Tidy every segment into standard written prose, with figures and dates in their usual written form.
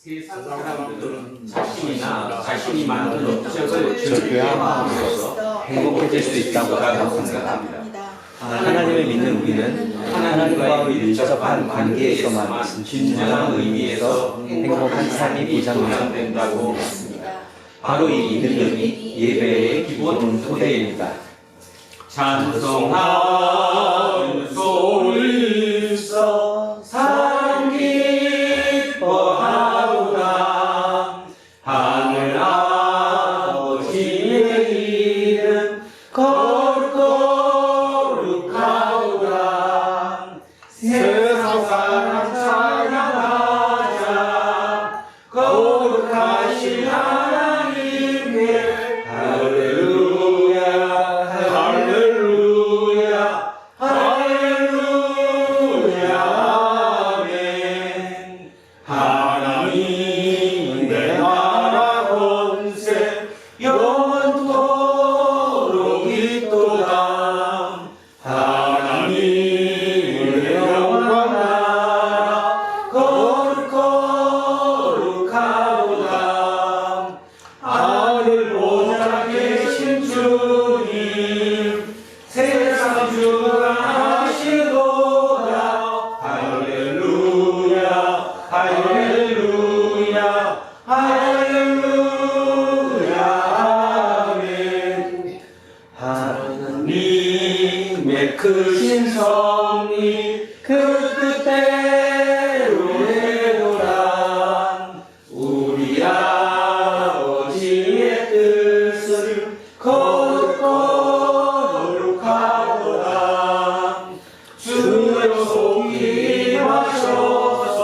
세상 사람들은 자신이나 자신이 만든 업적을 절대함으로써 행복해질 수 있다고 생각합니다. 하나님을 믿는 우리는 하나님과의 밀접한 관계에서만 진정한 의미에서 행복한 삶이 보장된다고 믿습니다. 바로 이 믿음이 예배의 기본 토대입니다. 찬송하는 소리서 산 기뻐하도다. 하늘 아버지의 이름 거룩하도다. 세상 사람 찬양하자. 거룩하신 하나님께 할렐루야 할렐루야 할렐루야 아멘. 하나님 내 나라 권세 영원토록 있도다. 하나님의 영광 나라 거룩하도다. 하늘 보좌 계신 주님 세상 주관하시도다. 할렐루야 할렐루야 할렐루야 아멘. 하나님의 크신 섭리 그 뜻대로 되도다. 우리 아버지의 뜻을 거룩하도다. 주여 속히 임하셔서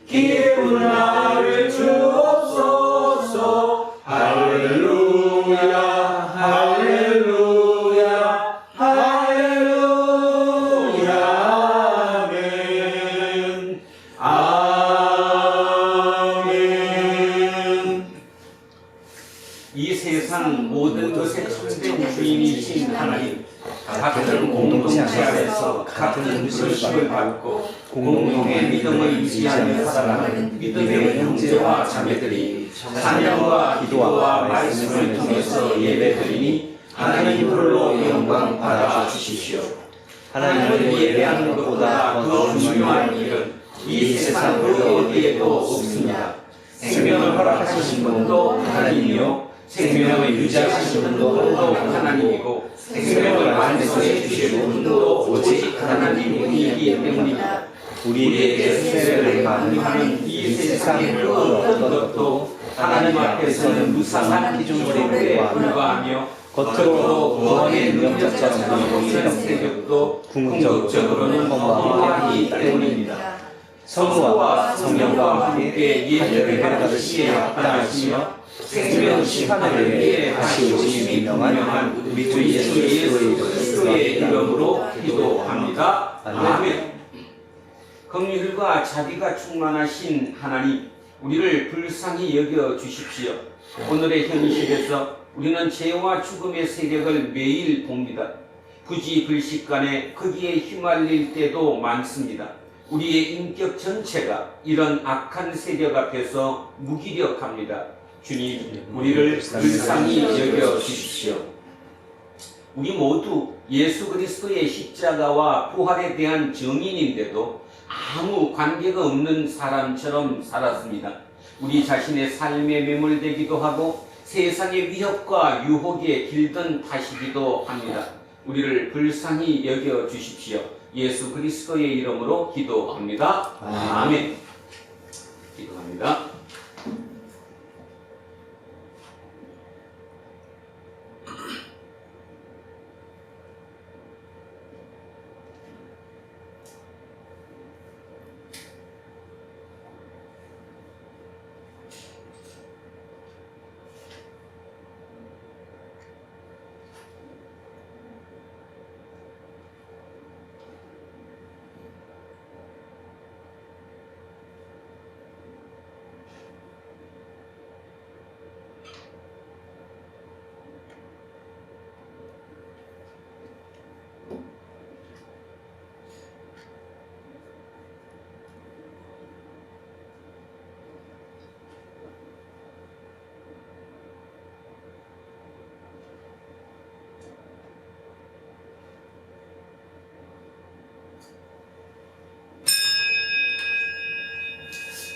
기쁜 나를 주옵소서. 할렐루야 할렐루야 할렐루야 아멘 아멘. 이 세상 모든 것의 참된 주인이신 하나님, 같은 공동체 안에서 같은 음식을 받고 공동의 믿음을 유지하며 살아가는 믿음의 형제와 자매들이 찬양과 기도와 말씀을 통해서 예배드리니 하나님 홀로 영광 받아 주십시오. 하나님을 예배하는 것보다 더 중요한 일은 이 세상 그 어디에도 없습니다. 생명을 허락하신 분도 하나님이요 생명을 유지하시는 분도 하나님이고 생명을 완성해 주시는 분도 오직 하나님이기 때문입니다. 우리에게 세례를 강요하는 이 세상의 그 어떤 것도 하나님 앞에서는 무상한 피조물에 불과하며 겉으로 구원의 능력자처럼 보이는 세력도 궁극적으로는 허무하기 때문입니다. 성부와 성령과 함께 예배를 받으시기에 합당하시며 생명 심판을 위해 다시 오심이 분명한 우리 주 예수 그리스도의 이름으로 기도합니다. 아멘. 긍휼과 자비가 충만하신 하나님, 우리를 불쌍히 여겨 주십시오. 오늘의 현실에서 우리는 죄와 죽음의 세력을 매일 봅니다. 부지불식간에 거기에 휘말릴 때도 많습니다. 우리의 인격 전체가 이런 악한 세력 앞에서 무기력합니다. 주님, 우리를 불쌍히 여겨 주십시오. 우리 모두 예수 그리스도의 십자가와 부활에 대한 증인인데도 아무 관계가 없는 사람처럼 살았습니다. 우리 자신의 삶에 매몰되기도 하고 세상의 위협과 유혹에 길든 탓이기도 합니다. 우리를 불쌍히 여겨 주십시오. 예수 그리스도의 이름으로 기도합니다. 아멘. 기도합니다.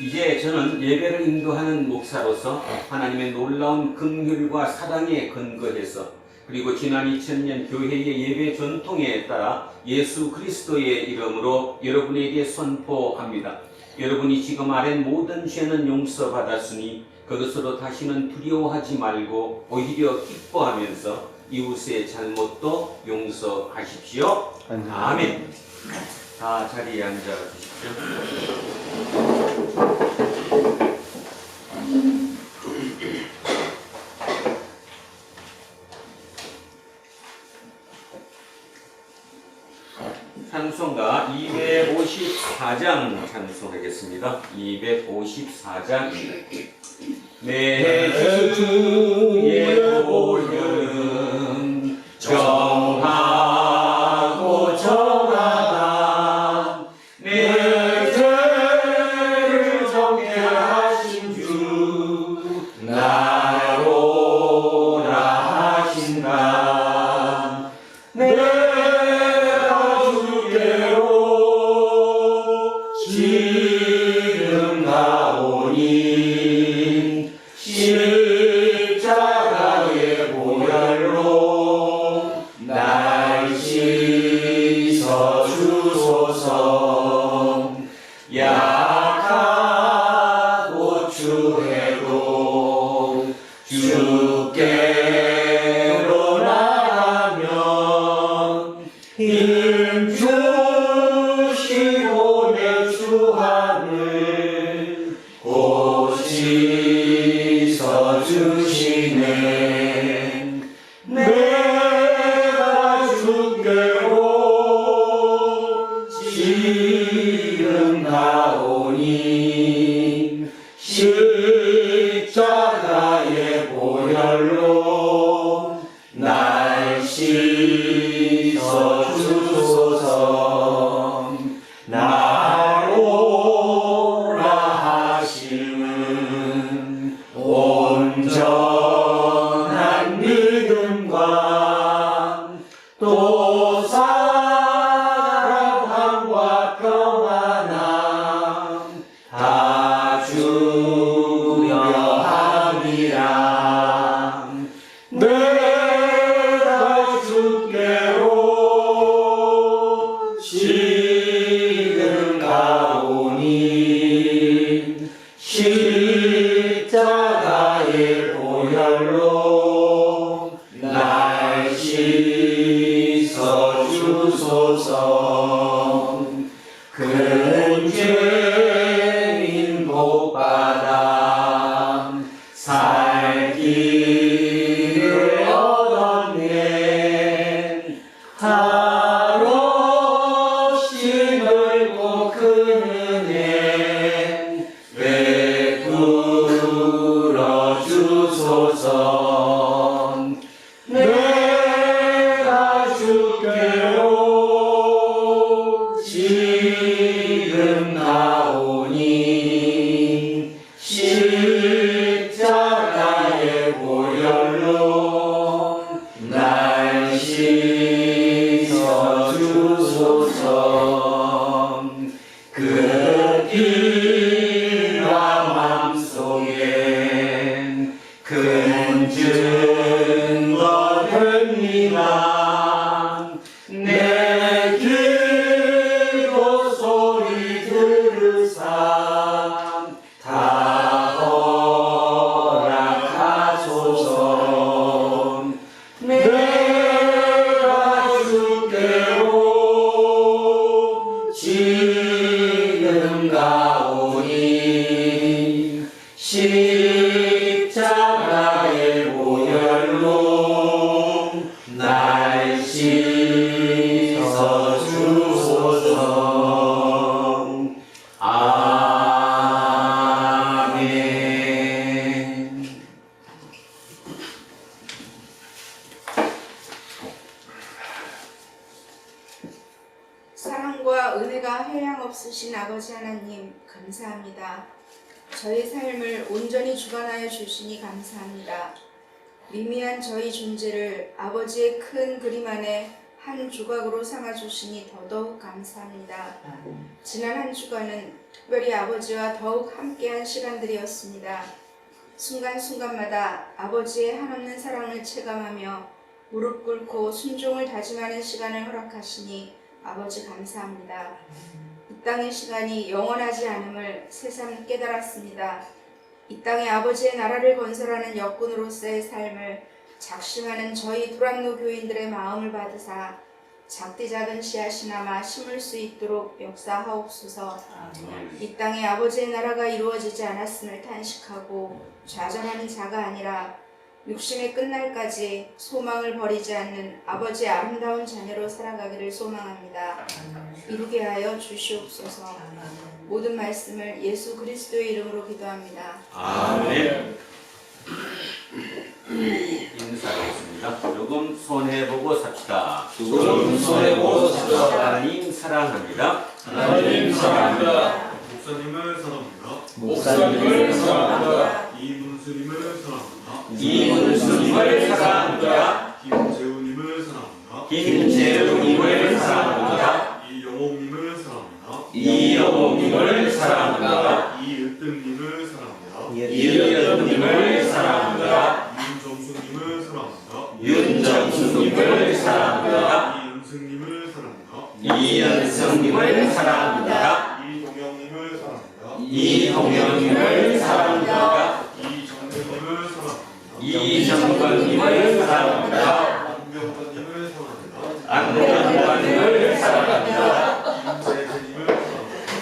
이제 저는 예배를 인도하는 목사로서 하나님의 놀라운 긍휼과 사랑에 근거해서 그리고 지난 2000년 교회의 예배 전통에 따라 예수 그리스도의 이름으로 여러분에게 선포합니다. 여러분이 지금 아랜 모든 죄는 용서받았으니 그것으로 다시는 두려워하지 말고 오히려 기뻐하면서 이웃의 잘못도 용서하십시오. 아멘. 다 자리에 앉아 주십시오. 찬송가 254장 찬송하겠습니다. 254장입니다. 내 주의 보혈은 정하고 정하다 내 죄를 정케 하신 주 나로라 하신다. 내가 주께로 지금 가오니 십자가의 보혈로 날 씻어 주소서. 약하고 추해도 주께로 나가면 힘 주시고 내 주함을 곧 씻어 주시네. 내가 주께로 지금 가오니 십자가의 보혈로 날 씻어 주소서. 나로라 하심은 온전한 믿음과 또 사랑함과 평안함 다 주려 함이라. 내가 주께로 지금 가오니 십자가의 보혈로 날 씻어 주소서. 큰 죄인 복받아 살 길을 얻었네. 한없이 넓고 큰 은혜 베풀어 주소서. 내가 주께로 지금 가오니 십자가의 보혈로 날 씻어 주소서. 그 피가 맘속엔 큰 증거 됩니다. 내 기도 소리 들으사 다 허락하소서. 내가 주께로 지금 가오니 십자가의 보혈로 날 씻어 주소서. 아멘. 사랑과 은혜가 한량없으신 아버지 하나님 감사합니다. 저희 삶을 온전히 주관하여 주시니 감사합니다. 미미한 저희 존재를 아버지의 큰 그림 안에 한 조각으로 삼아주시니 더더욱 감사합니다. 지난 한 주간은 특별히 아버지와 더욱 함께한 시간들이었습니다. 순간순간마다 아버지의 한없는 사랑을 체감하며 무릎 꿇고 순종을 다짐하는 시간을 허락하시니 아버지 감사합니다. 이 땅의 시간이 영원하지 않음을 새삼 깨달았습니다. 이 땅에 아버지의 나라를 건설하는 역군으로서의 삶을 작심하는 저희 도랑로 교인들의 마음을 받으사 작디 작은 씨앗이나마 심을 수 있도록 역사하옵소서. 이 땅에 아버지의 나라가 이루어지지 않았음을 탄식하고 좌절하는 자가 아니라 육신의 끝날까지 소망을 버리지 않는 아버지의 아름다운 자녀로 살아가기를 소망합니다. 이루게 하여 주시옵소서. 모든 말씀을 예수 그리스도의 이름으로 기도합니다. 아멘. 인사하겠습니다. 조금 손해보고 삽시다. 조금 손해보고 삽시다. 하나님 사랑합니다. 하나님 사랑합니다. 목사님을 사랑합니다. 목사님을 사랑합니다. 이문수님을 사랑합니다. 이문수님을 사랑합니다. 김재우님을 사랑합니다. 김재우님을 사랑합니다. 이영옥님을 사랑합니다. 이영옥님을 사랑합니다. 이을등님을 사랑합니다. 이은님을 사랑합니다. 윤정수님을 사랑합니다. 윤정수님을 사랑합니다. 이은승님을 사랑합니다. 이연성님을 사랑합니다. 이동영님을 사랑합니다. 이동영님을 사랑합니다. 이정근님을 사랑합니다. 이정건님을 사랑합니다. 안병관님을 사랑합니다. 안병관님을 사랑합니다.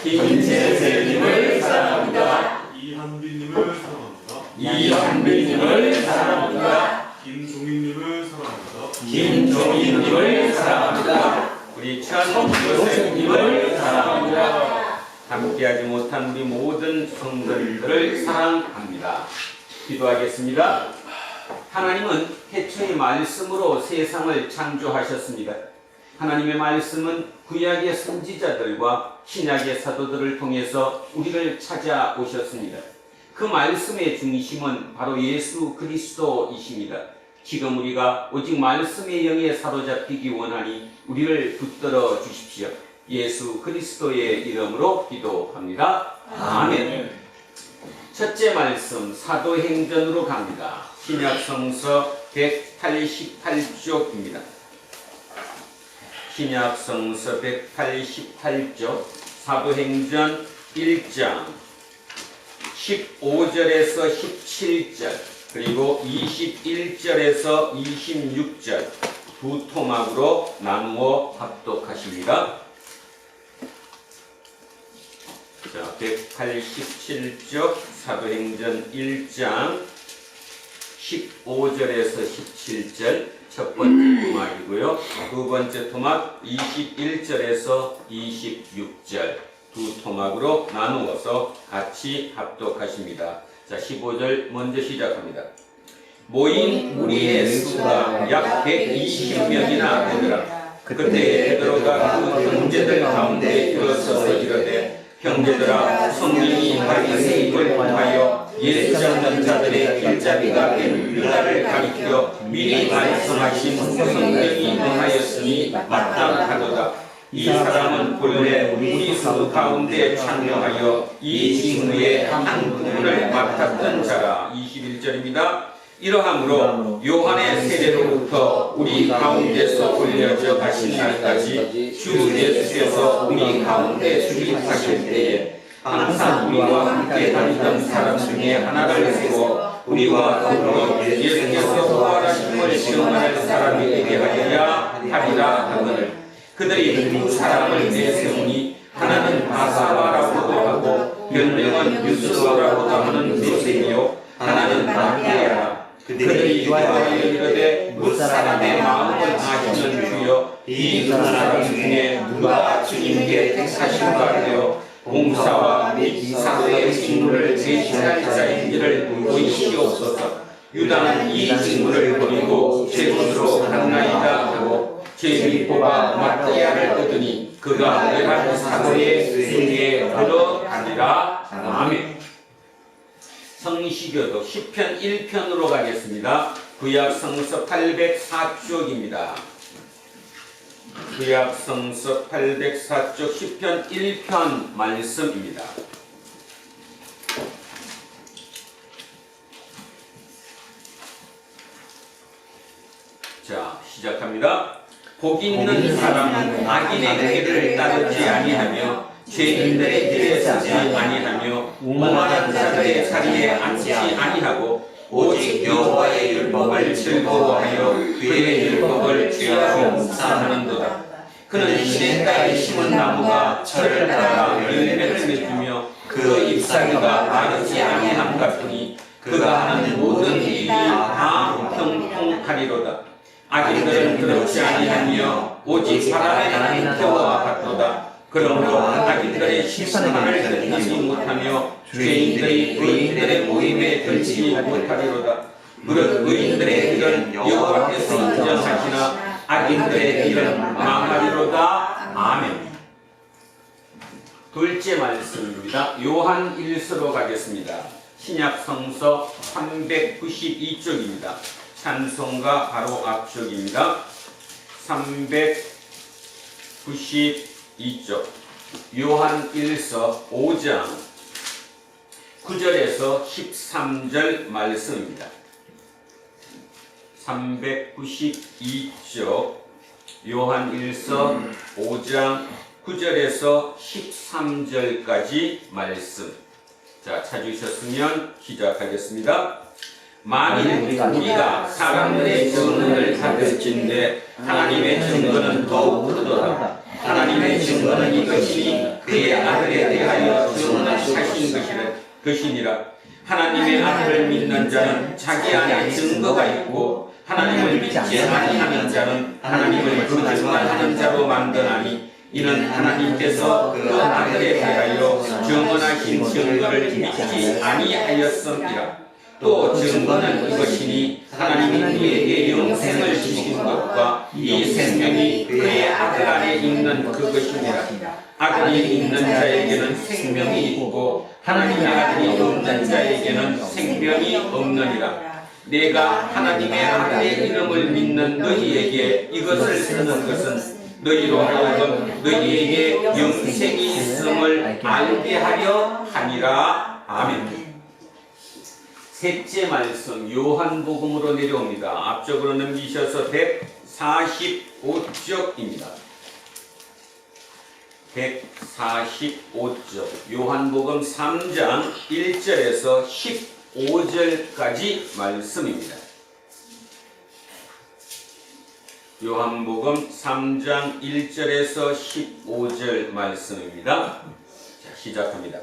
김재세님을 사랑합니다. 이한빈님을 사랑합니다. 이한빈님을 사랑합니다. 김종인님을 사랑합니다. 김종인님을 사랑합니다. 우리 천교생님을 사랑합니다. 함께하지 못한 우리 모든 성도님들을 사랑합니다. 기도하겠습니다. 하나님은 태초의 말씀으로 세상을 창조하셨습니다. 하나님의 말씀은 구약의 선지자들과 신약의 사도들을 통해서 우리를 찾아오셨습니다. 그 말씀의 중심은 바로 예수 그리스도이십니다. 지금 우리가 오직 말씀의 영에 사로잡히기 원하니 우리를 붙들어 주십시오. 예수 그리스도의 이름으로 기도합니다. 아멘. 첫째 말씀 사도행전으로 갑니다. 신약성서 188쪽입니다. 신약성서 188쪽 사도행전 1장 15절에서 17절 그리고 21절에서 26절 두 토막으로 나누어 합독하십니다. 자, 187쪽 사도행전 1장 15절에서 17절 첫 번째 토막이고요. 두 번째 토막 21절에서 26절 두 토막으로 나누어서 같이 합독하십니다. 자, 15절 먼저 시작합니다. 모인 무리의 수가 약 120명이나 되더라. 그때 베드로가 그 형제들 가운데 일어서서 이르되 형제들아 성령이 바리새인을 통하여 예수 잡는 자들의 길잡이가 된 유다를 가리켜 미리 말씀하신 성령이 임하였으니 마땅하도다. 이 사람은 본래 우리 수 가운데 참여하여 이 직무의 한 부분을 맡았던 자라. 21절입니다. 이러함으로 요한의 세례로부터 우리 가운데서 올려져 가신 날까지 주 예수께서 우리 가운데 출입하실 때에 항상 우리와 함께 다니던 사람 중에 하나를 세워 우리와 더불어 예수께서 부활하심을 시험할 사람이 되게 하여야 하리라 하거늘. 그들이 두 사람을 내세우니 하나는 바사바라고도 하고 별명은 유스라고도 하는 요셉이요 하나는 마리아라. 그들이 기도하여 이르되 무사람의 마음을 아시는 주여 이 두 사람 중에 누가 주님께 택하신가 하여 봉사와 및 사도의 직무를 대신할 자인지를 보이시옵소서. 유다는 이 직무를 버리고 제군으로 갔나이다 하고 제비 뽑아 마띠아를 얻으니 그가 내란 사도의 승리에 들어가니라. 아멘. 성시교독 10편 1편으로 가겠습니다. 구약 성서 804쪽입니다. 구약성서 804쪽 10편 1편 말씀입니다. 자, 시작합니다. 복 있는 사람은 악인의 길을 따르지 아니하며 죄인들의 길에 서지 아니하며 오만한 자들의 자리에 앉지 아니하고 오직 여호와의 율법을 즐거워하여 그의 율법을 취하고 묵상하는도다. 그는 시냇가에 심은 나무가 철을 따라 열매를 맺으며 그 잎사귀가 마르지 아니함 같으니 그가 하는 모든 일이 다 평통하리로다. 악인들은 그렇지 아니하며 오직 바람에 나는 태워와 같도다. 그러므로 악인들의 심판을 듣지 못하며 죄인들이 의인들의 모임에 들지 못하리로다. 무릇 의인들의 길은 여호와께서 인정하시나 악인들의 길은 망하리로다. 아멘. 둘째 말씀입니다. 요한 1서로 가겠습니다. 신약성서 392쪽입니다. 찬송가 바로 앞쪽입니다. 392쪽 요한 1서 5장 9절에서 13절 말씀입니다. 392쪽 요한 1서 5장 9절에서 13절까지 말씀. 자, 찾으셨으면 시작하겠습니다. 만일 우리가 사람들의 증언을 받을진대 하나님의 증거는 더욱 크도다. 하나님의 증거는 이것이니 그의 아들에 대하여 증언하신 것이니라. 하나님의 아들을 믿는 자는 자기 안에 증거가 있고 하나님을 믿지 아니하는 자는 하나님을 거짓말하는 자로 만드나니 이는 하나님께서 그 아들에 대하여 증언하신 증거를 믿지 아니하였음이라. 또 증거는 이것이니 하나님이 우리에게 영생을 주신 것과 이 생명이 그의 아들 안에 있는 그것이니라. 아들이 있는 자에게는 생명이 있고 하나님의 아들이 없는 자에게는 생명이 없느니라. 내가 하나님의 아들의 이름을 믿는 너희에게 이것을 쓰는 것은 너희로 하여금 너희에게 영생이 있음을 알게 하려 함이라. 아멘. 셋째 말씀 요한복음으로 내려옵니다. 앞쪽으로 넘기셔서 145쪽입니다. 145쪽 요한복음 3장 1절에서 15절까지 말씀입니다. 요한복음 3장 1절에서 15절 말씀입니다. 자, 시작합니다.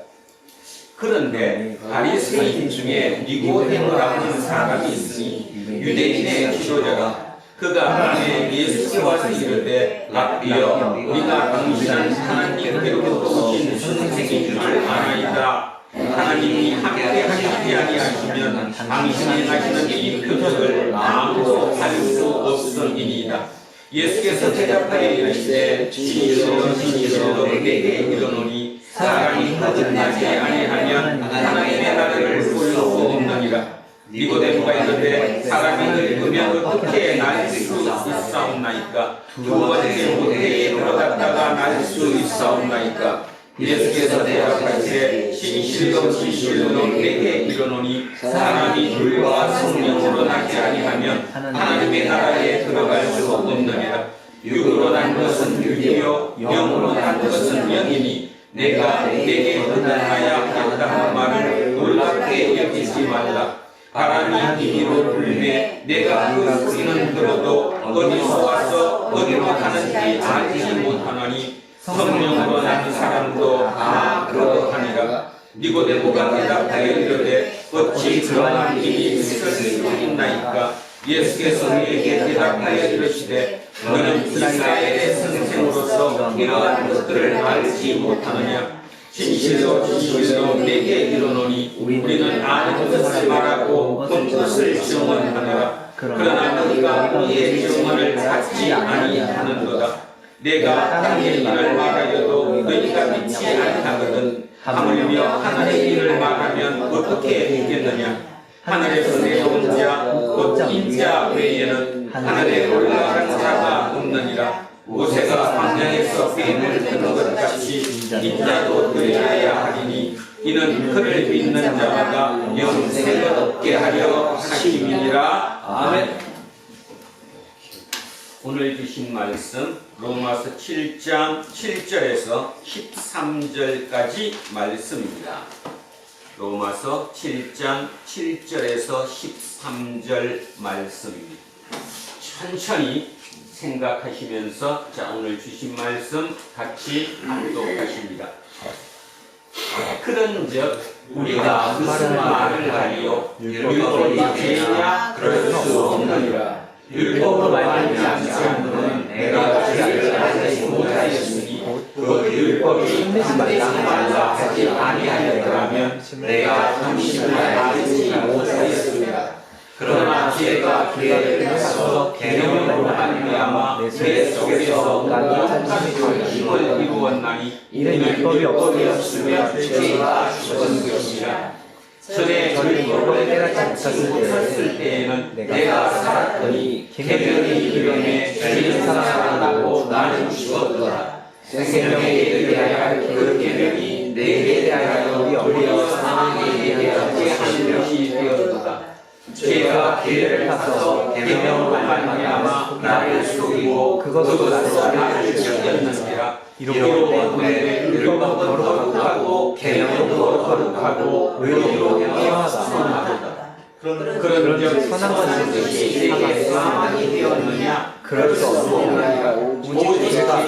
그런데 바리새인 중에 니고데모라는 사람이 있으니 유대인의 지도자가 그가 밤에 예수께 와서 이르되 라삐여 우리가 당신은 하나님께로부터 오신 선생인 줄 아나이다. 하나님이 함께 하시지 아니하시면 당신이 하시는 이 표적을 아무도 알 수 없음이니이다. 예수께서 대답하여 이르시되 진실로 진실로 내게 이르노니 사람이 거듭나지 아니하면 하나님의 나라를 볼 수 없느니라. 니고데모가 이르되 사람이 늙으면 어떻게 날 수 있사옵나이까? 두 번째 모태에 들어갔다가 날 수 있사옵나이까? 예수께서 대답하시되 진실로 진실로 내게 이르노니 사람이 불과 성령으로 나지 아니하면 하나님의 나라에 들어갈 수 없느니라. 육으로 난 것은 육이요 영으로 난 것은 영이니 내가 내게 거듭나야 하겠다는 말을 놀랍게 여기지 말라. 바람이 이리로 불매 내가 그 소리는 들어도 어디서 와서 어디로 가는지 알지 못하노니 성령으로 난 사람도 다 그러하니라. 니고데모가 대답하여 이르되 어찌 그러한 일이 있을 수 있나이까? 예수께서 그에게 대답하여 이르시되 너는 이스라엘의 선생으로서 이러한 것들을 알지 못하느냐? 진실로 진실로 내게 이르노니 우리는 아는 것을 말하고 본 것을 증언하느라. 그러나 너희가 우리의 증언을 받지 아니하는도다. 내가 땅의 일을 말하여도 너희가 믿지 아니하거든. 하물며 하늘의 일을 말하면 어떻게 믿겠느냐? 하늘에서 내려온 자, 곧 인자 외에는 하늘에 올라간 자가 없느니라. 모세가 광야에서 뱀을 드는 것 같이 인자도 드려야 하리니 이는 그를 믿는 자마다 영생을 얻게 하려 하심이니라. 아멘. 오늘 주신 말씀 로마서 7장 7절에서 13절까지 말씀입니다. 로마서 7장 7절에서 13절 말씀입니다. 천천히 생각하시면서 자 오늘 주신 말씀 같이 합독하십니다. 그런즉 우리가 무슨 말을 하리요? 율법이 죄냐? 그럴 수 없느니라. 율법으로 말미암지 않고는 내가 죄를 알지 못하였으니 그 율법이 참되지 말라 하지 아니하였더라면 내가 참심을 알지 못하였습니다. 그러나 죄가 기회를 뺏어서 계명으로 말미암아 내 속에서 온갖 힘을 이루었나니 이는 율법이 없으면 죄가 죽은 것이라. 전에 율법을 깨닫지 못했을 때에는 내가 살았더니 계명이 이름에 죄를 사랑하고 나는 죽었더라. 생명에 이르게 할 그 계명이 내게 대하여 도리어 사망에 이르게 하는 것이 되었도다. 죄가 기회를 타서 계명으로 말미암아 나를 속이고 그것으로 나를 죽였느니라. 이로되 율법은 거룩하고 계명도 거룩하고 의로 평화하다. 그런즉 선한 것이 내게 사망이 되었느냐? 그럴 수 없느니라. 오직 죄가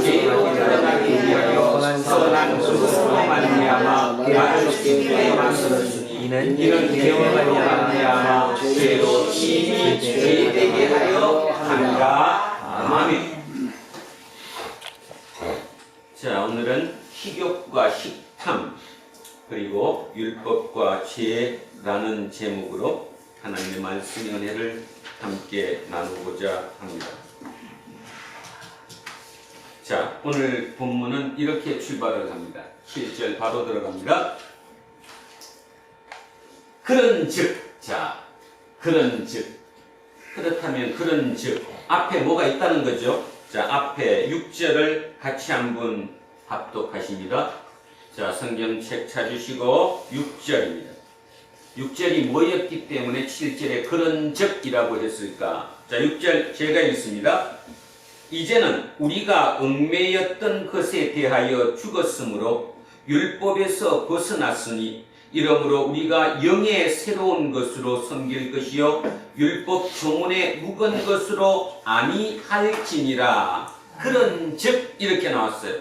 죄로 드러나기 위하여 선한 것으로 말미암아 나를 죽게 만들었으니 이는 계명을 말미암아 죄로 이미 죄되게 하려 함이라. 아멘. 자, 오늘은 식욕과 식탐 그리고 율법과 죄라는 제목으로 하나님의 말씀의 은혜를 함께 나누고자 합니다. 자, 오늘 본문은 이렇게 출발을 합니다. 7절 바로 들어갑니다. 그런즉, 자, 그런즉, 그렇다면 그런즉 앞에 뭐가 있다는 거죠? 자, 앞에 6절을 같이 한번 합독하십니다. 자, 성경책 찾으시고 6절입니다. 6절이 뭐였기 때문에 7절에 그런즉이라고 했을까? 자, 6절 제가 읽습니다. 이제는 우리가 얽매였던 것에 대하여 죽었으므로 율법에서 벗어났으니 이러므로 우리가 영의 새로운 것으로 섬길 것이요 율법 조문에 묵은 것으로 아니할지니라. 그런즉 이렇게 나왔어요.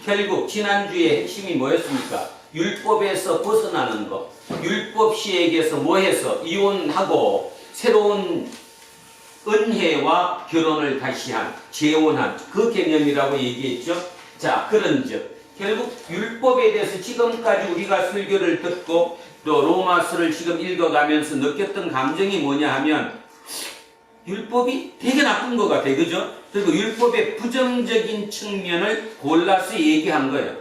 결국 지난주의 핵심이 뭐였습니까? 율법에서 벗어나는 것. 율법 시에게서 뭐해서 이혼하고 새로운 은혜와 결혼을 다시 한, 재혼한 그 개념이라고 얘기했죠. 자, 그런즉 결국 율법에 대해서 지금까지 우리가 설교를 듣고 또 로마서를 지금 읽어가면서 느꼈던 감정이 뭐냐 하면 율법이 되게 나쁜 것 같아요. 그죠? 그리고 율법의 부정적인 측면을 골라서 얘기한 거예요.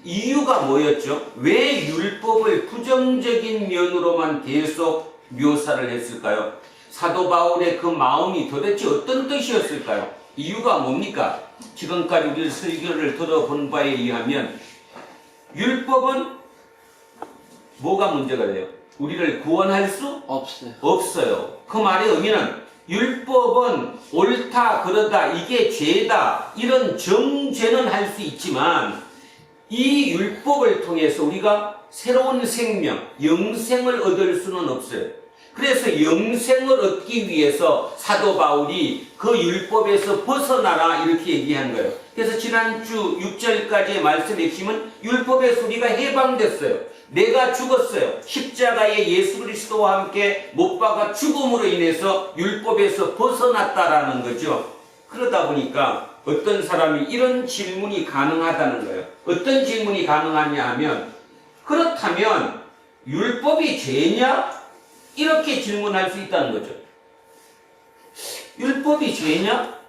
이유가 뭐였죠? 왜 율법을 부정적인 면으로만 계속 묘사를 했을까요? 사도 바울의 그 마음이 도대체 어떤 뜻이었을까요? 이유가 뭡니까? 지금까지 우리 설교를 들어본 바에 의하면 율법은 뭐가 문제가 돼요? 우리를 구원할 수 없어요. 그 말의 의미는 율법은 옳다 그러다 이게 죄다 이런 정죄는 할 수 있지만 이 율법을 통해서 우리가 새로운 생명, 영생을 얻을 수는 없어요. 그래서 영생을 얻기 위해서 사도 바울이 그 율법에서 벗어나라 이렇게 얘기한 거예요. 그래서 지난주 6절까지의 말씀의 핵심은 율법에서 우리가 해방됐어요. 내가 죽었어요. 십자가에 예수 그리스도와 함께 못 박아 죽음으로 인해서 율법에서 벗어났다라는 거죠. 그러다 보니까 어떤 사람이 이런 질문이 가능하다는 거예요. 어떤 질문이 가능하냐 하면 그렇다면 율법이 죄냐? 이렇게 질문할 수 있다는 거죠. 율법이 죄냐?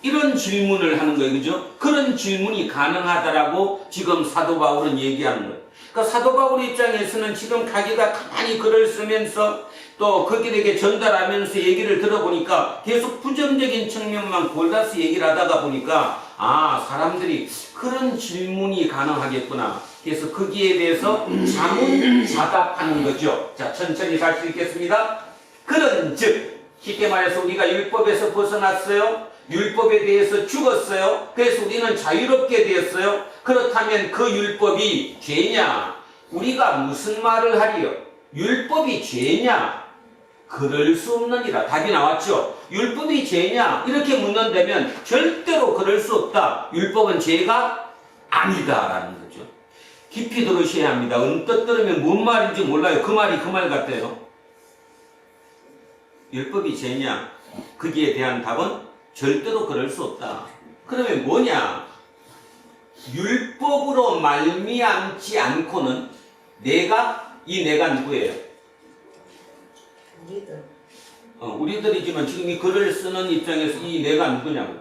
이런 질문을 하는 거예요. 그죠? 그런 질문이 가능하다라고 지금 사도 바울은 얘기하는 거예요. 그러니까 사도 바울 입장에서는 지금 자기가 가만히 글을 쓰면서 또 그들에게 전달하면서 얘기를 들어보니까 계속 부정적인 측면만 골라서 얘기를 하다가 보니까 사람들이 그런 질문이 가능하겠구나. 그래서 거기에 대해서 자문자답하는 거죠. 자, 천천히 다시 읽겠습니다. 그런즉 쉽게 말해서 우리가 율법에서 벗어났어요. 율법에 대해서 죽었어요. 그래서 우리는 자유롭게 되었어요. 그렇다면 그 율법이 죄냐? 우리가 무슨 말을 하리요? 율법이 죄냐? 그럴 수 없느니라. 답이 나왔죠. 율법이 죄냐? 이렇게 묻는다면 절대로 그럴 수 없다. 율법은 죄가 아니다라는 거죠. 깊이 들으셔야 합니다. 언뜻 들으면 뭔 말인지 몰라요. 그 말이 그 말 같아요. 율법이 죄냐? 거기에 대한 답은 절대로 그럴 수 없다. 그러면 뭐냐? 율법으로 말미암지 않고는 내가 누구예요? 우리들이지만 지금 이 글을 쓰는 입장에서 이 내가 누구냐고?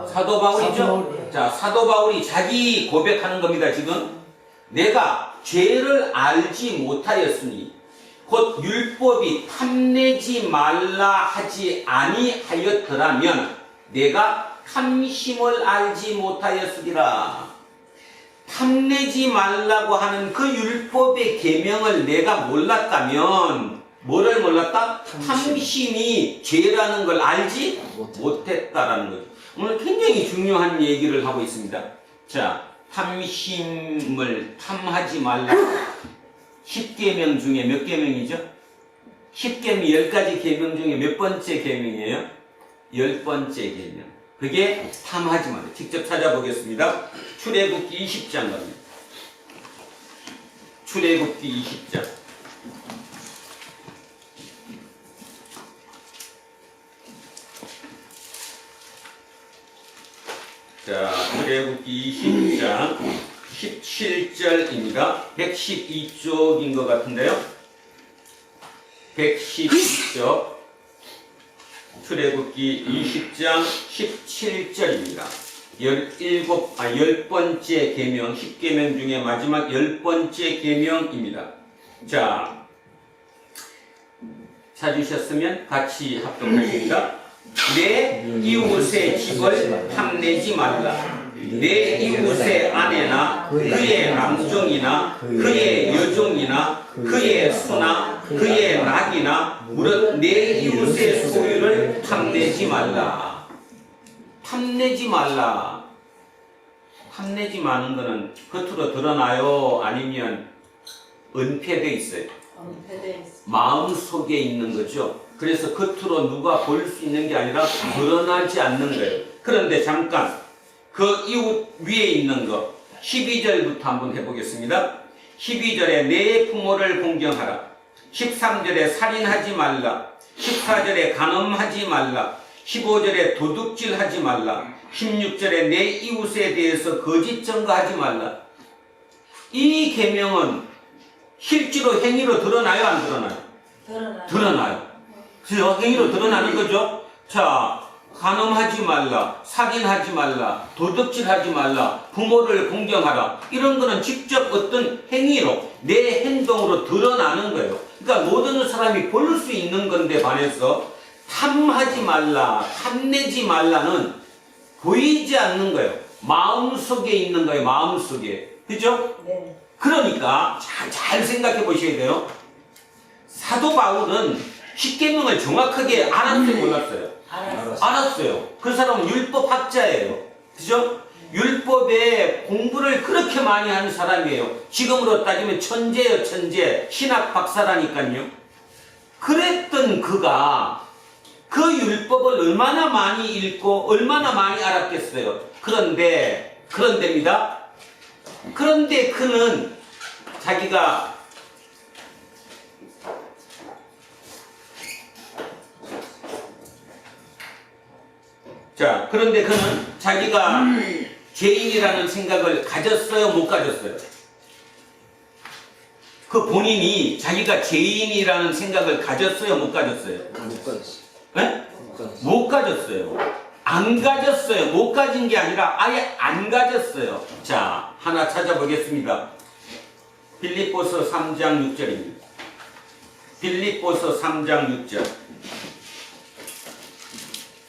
사도 바울이죠? 자, 사도 바울이 자기 고백하는 겁니다, 지금. 내가 죄를 알지 못하였으니 곧 율법이 탐내지 말라 하지 아니하였더라면 내가 탐심을 알지 못하였으리라. 탐내지 말라고 하는 그 율법의 계명을 내가 몰랐다면 뭐를 몰랐다? 탐심이 죄라는 걸 알지 못했다라는 거죠. 오늘 굉장히 중요한 얘기를 하고 있습니다. 자, 탐심을 탐하지 말라. 10계명 중에 몇 계명이죠? 10계명 10가지 계명 중에 몇 번째 계명이에요? 10번째 계명. 그게 탐하지 말라. 직접 찾아보겠습니다. 출애굽기 20장 갑니다. 출애굽기 20장. 자, 출애굽기 20장 17절입니다. 112쪽인 것 같은데요. 112쪽 출애굽기 20장 17절입니다. 10번째 계명, 10계명 중에 마지막 10번째 계명입니다. 자, 찾으셨으면 같이 합독하십니다. 내 이웃의 집을 탐내지 말라. 내 이웃의 아내나 그의 남종이나 그의 여종이나 그의 수나 그의 낙이나 무릇 내 이웃의 소유를 탐내지 말라. 탐내지 말라. 탐내지 마는 것은 겉으로 드러나요? 아니면 은폐되어 있어요? 마음 속에 있는 거죠. 그래서 겉으로 누가 볼 수 있는 게 아니라 드러나지 않는 거예요. 그런데 잠깐 그 이웃 위에 있는 거 12절부터 한번 해보겠습니다. 12절에 내 부모를 공경하라. 13절에 살인하지 말라. 14절에 간음하지 말라. 15절에 도둑질하지 말라. 16절에 내 이웃에 대해서 거짓 증거하지 말라. 이 계명은 실제로 행위로 드러나요? 안 드러나요? 드러나요. 그죠? 행위로 드러나는 거죠. 자, 간음하지 말라, 살인하지 말라, 도둑질하지 말라, 부모를 공경하라. 이런 거는 직접 어떤 행위로, 내 행동으로 드러나는 거예요. 그러니까 모든 사람이 볼 수 있는 건데 반해서 탐하지 말라, 탐내지 말라는 보이지 않는 거예요. 마음속에 있는 거예요. 마음속에. 그죠? 네. 그러니까 잘 생각해 보셔야 돼요. 사도 바울은 10계명을 정확하게 알았어요, 몰랐어요? 알았어요. 그 사람은 율법학자예요. 그죠? 율법에 공부를 그렇게 많이 하는 사람이에요. 지금으로 따지면 천재예요, 천재. 신학 박사라니까요. 그랬던 그가 그 율법을 얼마나 많이 읽고 얼마나 많이 알았겠어요. 그런데입니다. 그런데 그는 자기가 그런데 그는 자기가 죄인이라는 생각을 가졌어요, 못 가졌어요? 그 본인이 자기가 죄인이라는 생각을 가졌어요, 못 가졌어요? 못 가졌어. 네? 못 가졌어요. 안 가졌어요. 못 가진 게 아니라 아예 안 가졌어요. 자, 하나 찾아보겠습니다. 빌립보서 3장 6절입니다. 빌립보서 3장 6절.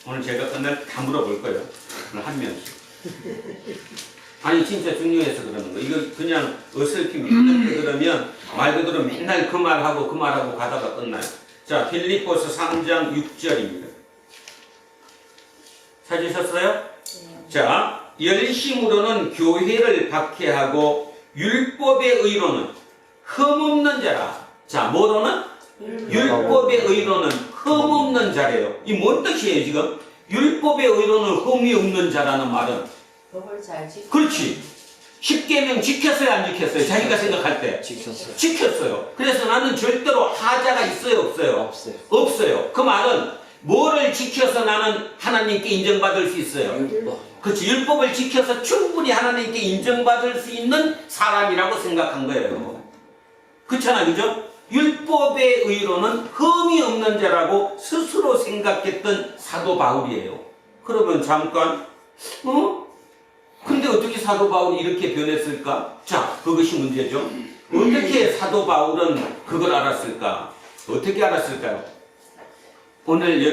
오늘 제가 끝날 다 물어볼 거예요. 오늘 한 명씩. 아니 진짜 중요해서 그러는 거. 이거 그냥 어설피 맨날 그러면 말 그대로 맨날 그 말하고 그 말하고 가다가 끝나요. 자, 빌립보서 3장 6절입니다. 찾으셨어요? 자, 열심으로는 교회를 박해하고 율법의 의로는 흠없는 자라. 자, 뭐로는? 율법의 의로는 흠없는 자래요. 이 뭔 뜻이에요 지금? 율법의 의로는 흠이 없는 자라는 말은 법을 잘 지키고. 그렇지. 10계명 지켰어요 안 지켰어요? 자기가 생각할 때 지켰어요. 지켰어요. 그래서 나는 절대로 하자가 있어요 없어요? 없어요. 없어요. 그 말은 뭐를 지켜서 나는 하나님께 인정받을 수 있어요? 율법. 그렇지. 율법을 지켜서 충분히 하나님께 인정받을 수 있는 사람이라고 생각한 거예요. 그렇잖아, 그죠? 율법의 의로는 흠이 없는 자라고 스스로 생각했던 사도 바울이에요. 그러면 잠깐, 근데 어떻게 사도 바울이 이렇게 변했을까? 자, 그것이 문제죠. 어떻게 사도 바울은 그걸 알았을까? 어떻게 알았을까요? 오늘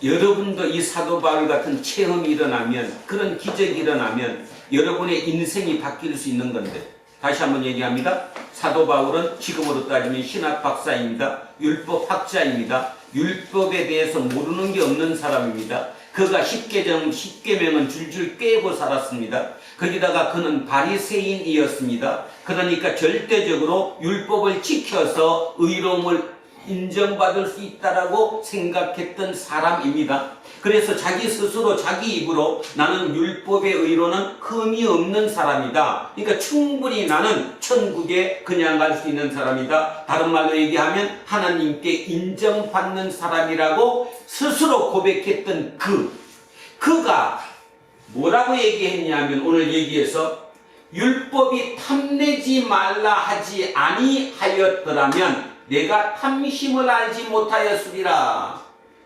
여러분도 이 사도 바울 같은 체험이 일어나면, 그런 기적이 일어나면 여러분의 인생이 바뀔 수 있는 건데, 다시 한번 얘기합니다. 사도 바울은 지금으로 따지면 신학 박사입니다. 율법 학자입니다. 율법에 대해서 모르는 게 없는 사람입니다. 그가 10계명은 줄줄 꿰고 살았습니다. 거기다가 그는 바리새인이었습니다. 그러니까 절대적으로 율법을 지켜서 의로움을 인정받을 수 있다라고 생각했던 사람입니다. 그래서 자기 스스로 자기 입으로 나는 율법의 의로는 흠이 없는 사람이다. 그러니까 충분히 나는 천국에 그냥 갈 수 있는 사람이다. 다른 말로 얘기하면 하나님께 인정받는 사람이라고 스스로 고백했던 그가 뭐라고 얘기했냐면 오늘 얘기해서 율법이 탐내지 말라 하지 아니하였더라면 내가 탐심을 알지 못하였으리라.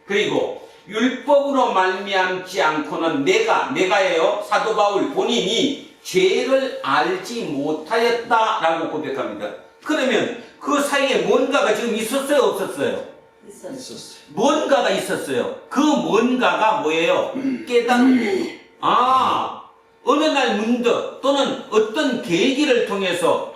그리고 율법으로 말미암지 않고는 내가예요. 사도 바울 본인이 죄를 알지 못하였다라고 고백합니다. 그러면 그 사이에 뭔가가 지금 있었어요, 없었어요? 있었어요. 뭔가가 있었어요. 그 뭔가가 뭐예요? 깨닫고, 어느 날 문득 또는 어떤 계기를 통해서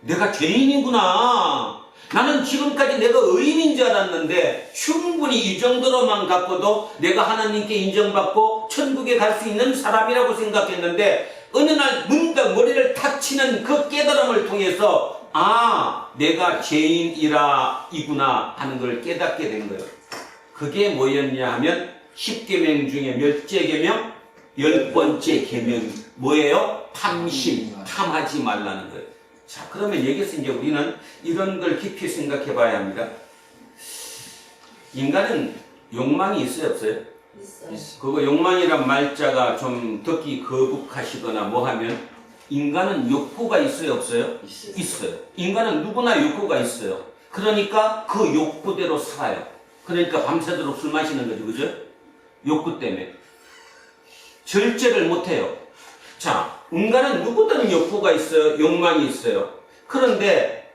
내가 죄인이구나. 나는 지금까지 내가 의인인 줄 알았는데 충분히 이 정도로만 갖고도 내가 하나님께 인정받고 천국에 갈 수 있는 사람이라고 생각했는데 어느 날 문득 머리를 탁 치는 그 깨달음을 통해서 내가 죄인이구나 하는 걸 깨닫게 된 거예요. 그게 뭐였냐 하면 10계명 중에 몇째 계명? 10번째 계명 뭐예요? 탐심, 탐하지 말라는 거예요. 자, 그러면 여기서 이제 우리는 이런 걸 깊이 생각해 봐야 합니다. 인간은 욕망이 있어요, 없어요? 있어요. 그거 욕망이란 말자가 좀 듣기 거북하시거나 뭐 하면 인간은 욕구가 있어요, 없어요? 있어요. 인간은 누구나 욕구가 있어요. 그러니까 그 욕구대로 살아요. 그러니까 밤새도록 술 마시는 거죠, 그죠? 욕구 때문에. 절제를 못해요. 자, 인간은 누구든 욕구가 있어요. 욕망이 있어요. 그런데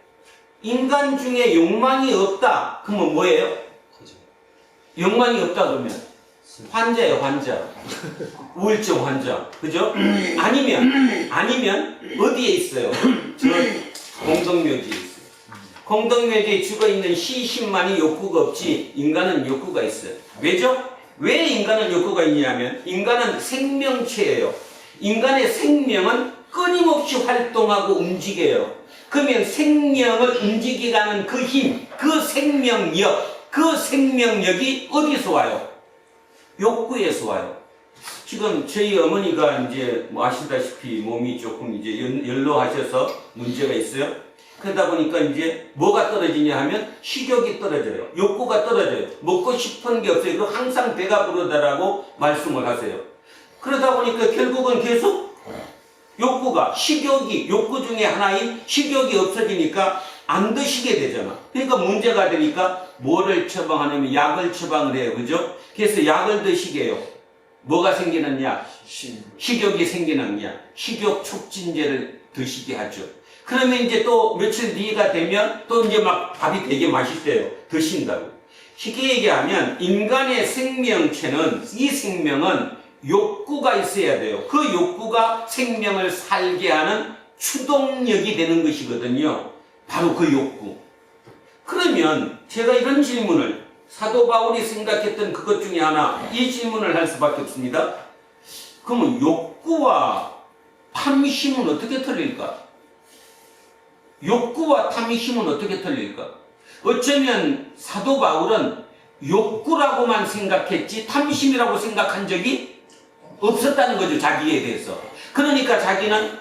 인간 중에 욕망이 없다. 그러면 뭐예요? 욕망이 없다 그러면 환자예요, 환자. 우울증 환자. 그죠? 아니면 어디에 있어요? 저 공덕묘지에 있어요. 공덕묘지에 죽어있는 시신만이 욕구가 없지 인간은 욕구가 있어요. 왜죠? 왜 인간은 욕구가 있냐면 인간은 생명체예요. 인간의 생명은 끊임없이 활동하고 움직여요. 그러면 생명을 움직이게 하는 그 힘, 그 생명력이 어디서 와요? 욕구에서 와요. 지금 저희 어머니가 이제 뭐 아시다시피 몸이 조금 이제 연로하셔서 문제가 있어요. 그러다 보니까 이제 뭐가 떨어지냐 하면 식욕이 떨어져요. 욕구가 떨어져요. 먹고 싶은 게 없어요. 그리고 항상 배가 부르다라고 말씀을 하세요. 그러다 보니까 결국은 계속 욕구 중에 하나인 식욕이 없어지니까 안 드시게 되잖아. 그러니까 문제가 되니까 뭐를 처방하냐면 약을 처방을 해요. 그죠? 그래서 약을 드시게 해요. 뭐가 생기는 약? 식욕이 생기는 약. 식욕 촉진제를 드시게 하죠. 그러면 이제 또 며칠 뒤가 되면 또 이제 막 밥이 되게 맛있대요. 드신다고. 쉽게 얘기하면 인간의 생명체는, 이 생명은 욕구가 있어야 돼요. 그 욕구가 생명을 살게 하는 추동력이 되는 것이거든요. 바로 그 욕구. 그러면 제가 이런 질문을, 사도 바울이 생각했던 그것 중에 하나, 이 질문을 할 수밖에 없습니다. 그러면 욕구와 탐심은 어떻게 틀릴까? 욕구와 탐심은 어떻게 틀릴까? 어쩌면 사도 바울은 욕구라고만 생각했지 탐심이라고 생각한 적이 없었다는 거죠. 자기에 대해서. 그러니까 자기는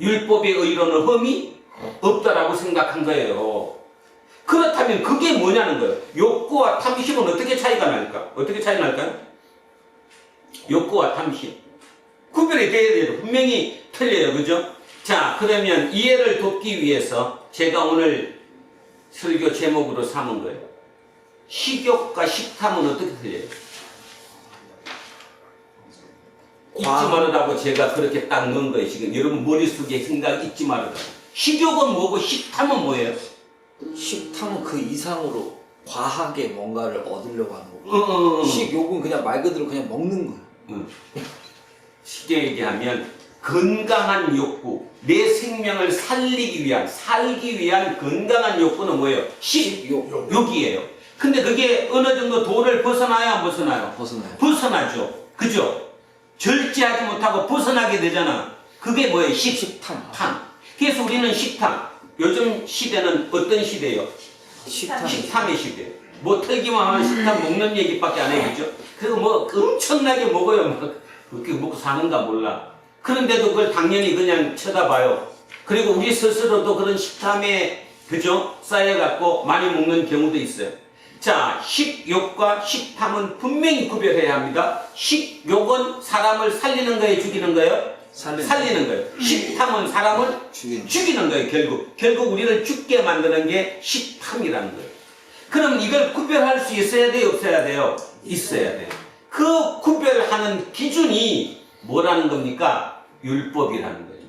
율법의 의로는 흠이 없다라고 생각한 거예요. 그렇다면 그게 뭐냐는 거예요. 욕구와 탐심은 어떻게 차이가 날까? 어떻게 차이 날까요? 욕구와 탐심. 구별이 돼야 돼요. 분명히 틀려요. 그죠? 자, 그러면 이해를 돕기 위해서 제가 오늘 설교 제목으로 삼은 거예요. 식욕과 식탐은 어떻게 틀려요? 잊지 말으라고 제가 그렇게 딱 넣은 거예요. 지금 여러분 머릿속에 생각 잊지 말으라고. 식욕은 뭐고 식탐은 뭐예요? 식탐은 그 이상으로 과하게 뭔가를 얻으려고 하는 거고 식욕은 그냥 말 그대로 그냥 먹는 거예요. 쉽게 얘기하면 건강한 욕구, 내 생명을 살기 위한 건강한 욕구는 뭐예요? 식욕이에요. 근데 그게 어느 정도 도를 벗어나요, 안 벗어나요? 벗어나죠. 그죠? 절제하지 못하고 벗어나게 되잖아. 그게 뭐예요? 식탐. 그래서 우리는 식탐. 요즘 시대는 어떤 시대예요? 식탐의 시대. 뭐 털기만 하면 식탐 먹는 얘기밖에 안 해요. 그죠? 그리고 뭐 엄청나게 먹어요. 막 그렇게 먹고 사는가 몰라. 그런데도 그걸 당연히 그냥 쳐다봐요. 그리고 우리 스스로도 그런 식탐에, 그죠? 쌓여갖고 많이 먹는 경우도 있어요. 자, 식욕과 식탐은 분명히 구별해야 합니다. 식욕은 사람을 살리는 거예요, 죽이는 거예요? 살리는 거예요. 식탐은 사람을 죽이는 거예요, 결국 우리를 죽게 만드는 게 식탐이라는 거예요. 그럼 이걸 구별할 수 있어야 돼요, 없어야 돼요? 있어야 돼요. 그 구별하는 기준이 뭐라는 겁니까? 율법이라는 거예요.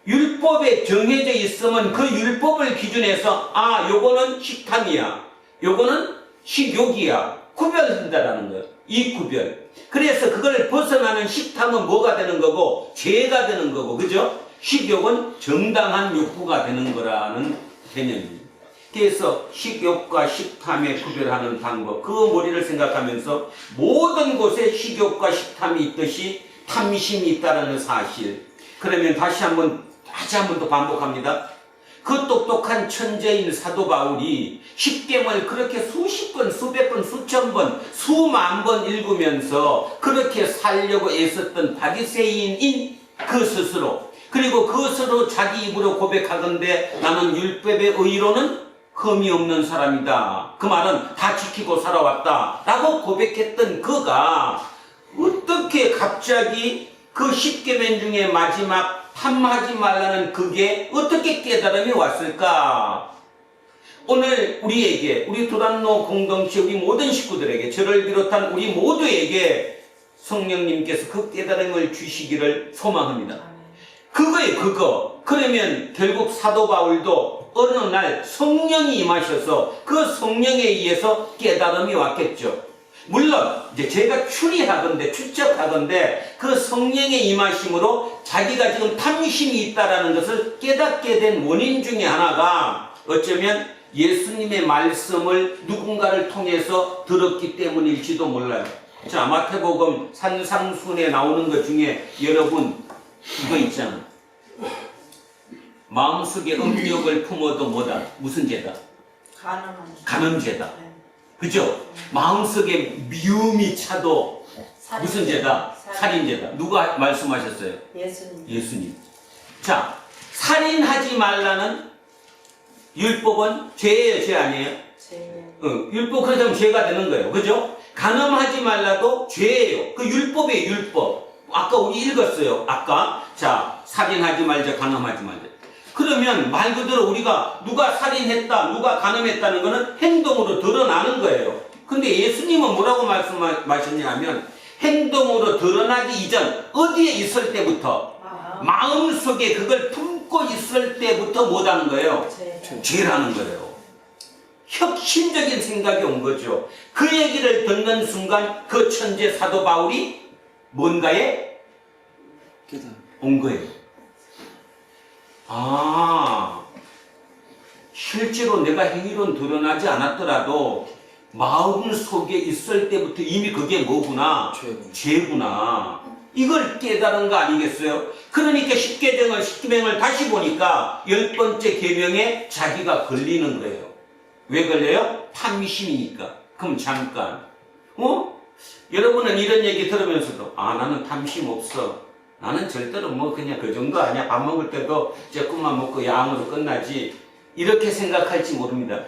율법에 정해져 있으면 그 율법을 기준해서 요거는 식탐이야, 요거는 식욕이야, 구별한다라는 거예요. 이 구별. 그래서 그걸 벗어나는 식탐은 뭐가 되는 거고 죄가 되는 거고, 그죠? 식욕은 정당한 욕구가 되는 거라는 개념입니다. 그래서 식욕과 식탐에 구별하는 방법, 그 머리를 생각하면서 모든 곳에 식욕과 식탐이 있듯이 탐심이 있다는 사실. 그러면 다시 한 번 더 반복합니다. 그 똑똑한 천재인 사도 바울이 십계명을 그렇게 수십 번, 수백 번, 수천 번, 수만 번 읽으면서 그렇게 살려고 애썼던 바리새인인 그 스스로, 그리고 그 스스로 자기 입으로 고백하건대 나는 율법의 의로는 흠이 없는 사람이다. 그 말은 다 지키고 살아왔다 라고 고백했던 그가 어떻게 갑자기 그 십계명 중에 마지막 탐하지 말라는 그게 어떻게 깨달음이 왔을까? 오늘 우리에게, 우리 두란노 공동체 우리 모든 식구들에게, 저를 비롯한 우리 모두에게 성령님께서 그 깨달음을 주시기를 소망합니다. 그거예요, 그거. 그러면 결국 사도 바울도 어느 날 성령이 임하셔서 그 성령에 의해서 깨달음이 왔겠죠. 물론 이제 제가 추측하건대 그 성령의 임하심으로 자기가 지금 탐심이 있다라는 것을 깨닫게 된 원인 중에 하나가 어쩌면 예수님의 말씀을 누군가를 통해서 들었기 때문일지도 몰라요. 자, 마태복음 산상순에 나오는 것 중에 여러분 이거 있잖아. 마음속에 음욕을 품어도 뭐다? 무슨 죄다? 간음죄다. 그죠? 마음속에 미움이 차도 무슨 죄다? 살인죄다. 누가 말씀하셨어요? 예수님. 자, 살인하지 말라는 율법은 죄예요, 죄 아니에요? 율법, 그러면 죄가 되는 거예요. 그죠? 간음하지 말라도 죄예요. 그 율법이에요, 율법. 아까 우리 읽었어요. 아까. 자, 살인하지 말자, 간음하지 말자. 그러면 말 그대로 우리가 누가 살인했다, 누가 간음했다는 것은 행동으로 드러나는 거예요. 근데 예수님은 뭐라고 말씀하셨냐면 행동으로 드러나기 이전 어디에 있을 때부터 마음속에 그걸 품고 듣고 있을 때부터 못하는 거예요. 죄. 죄라는 거예요. 혁신적인 생각이 온 거죠. 그 얘기를 듣는 순간 그 천재 사도 바울이 뭔가에 깨달음. 온 거예요. 아, 실제로 내가 행위론 드러나지 않았더라도 마음 속에 있을 때부터 이미 그게 뭐구나? 죄구나. 이걸 깨달은 거 아니겠어요? 그러니까 십계명을 다시 보니까 10번째 계명에 자기가 걸리는 거예요. 왜 걸려요? 탐심이니까. 그럼 잠깐. 여러분은 이런 얘기 들으면서도 나는 탐심 없어. 나는 절대로 뭐 그냥 그 정도 아니야. 밥 먹을 때도 조금만 먹고 양으로 끝나지. 이렇게 생각할지 모릅니다.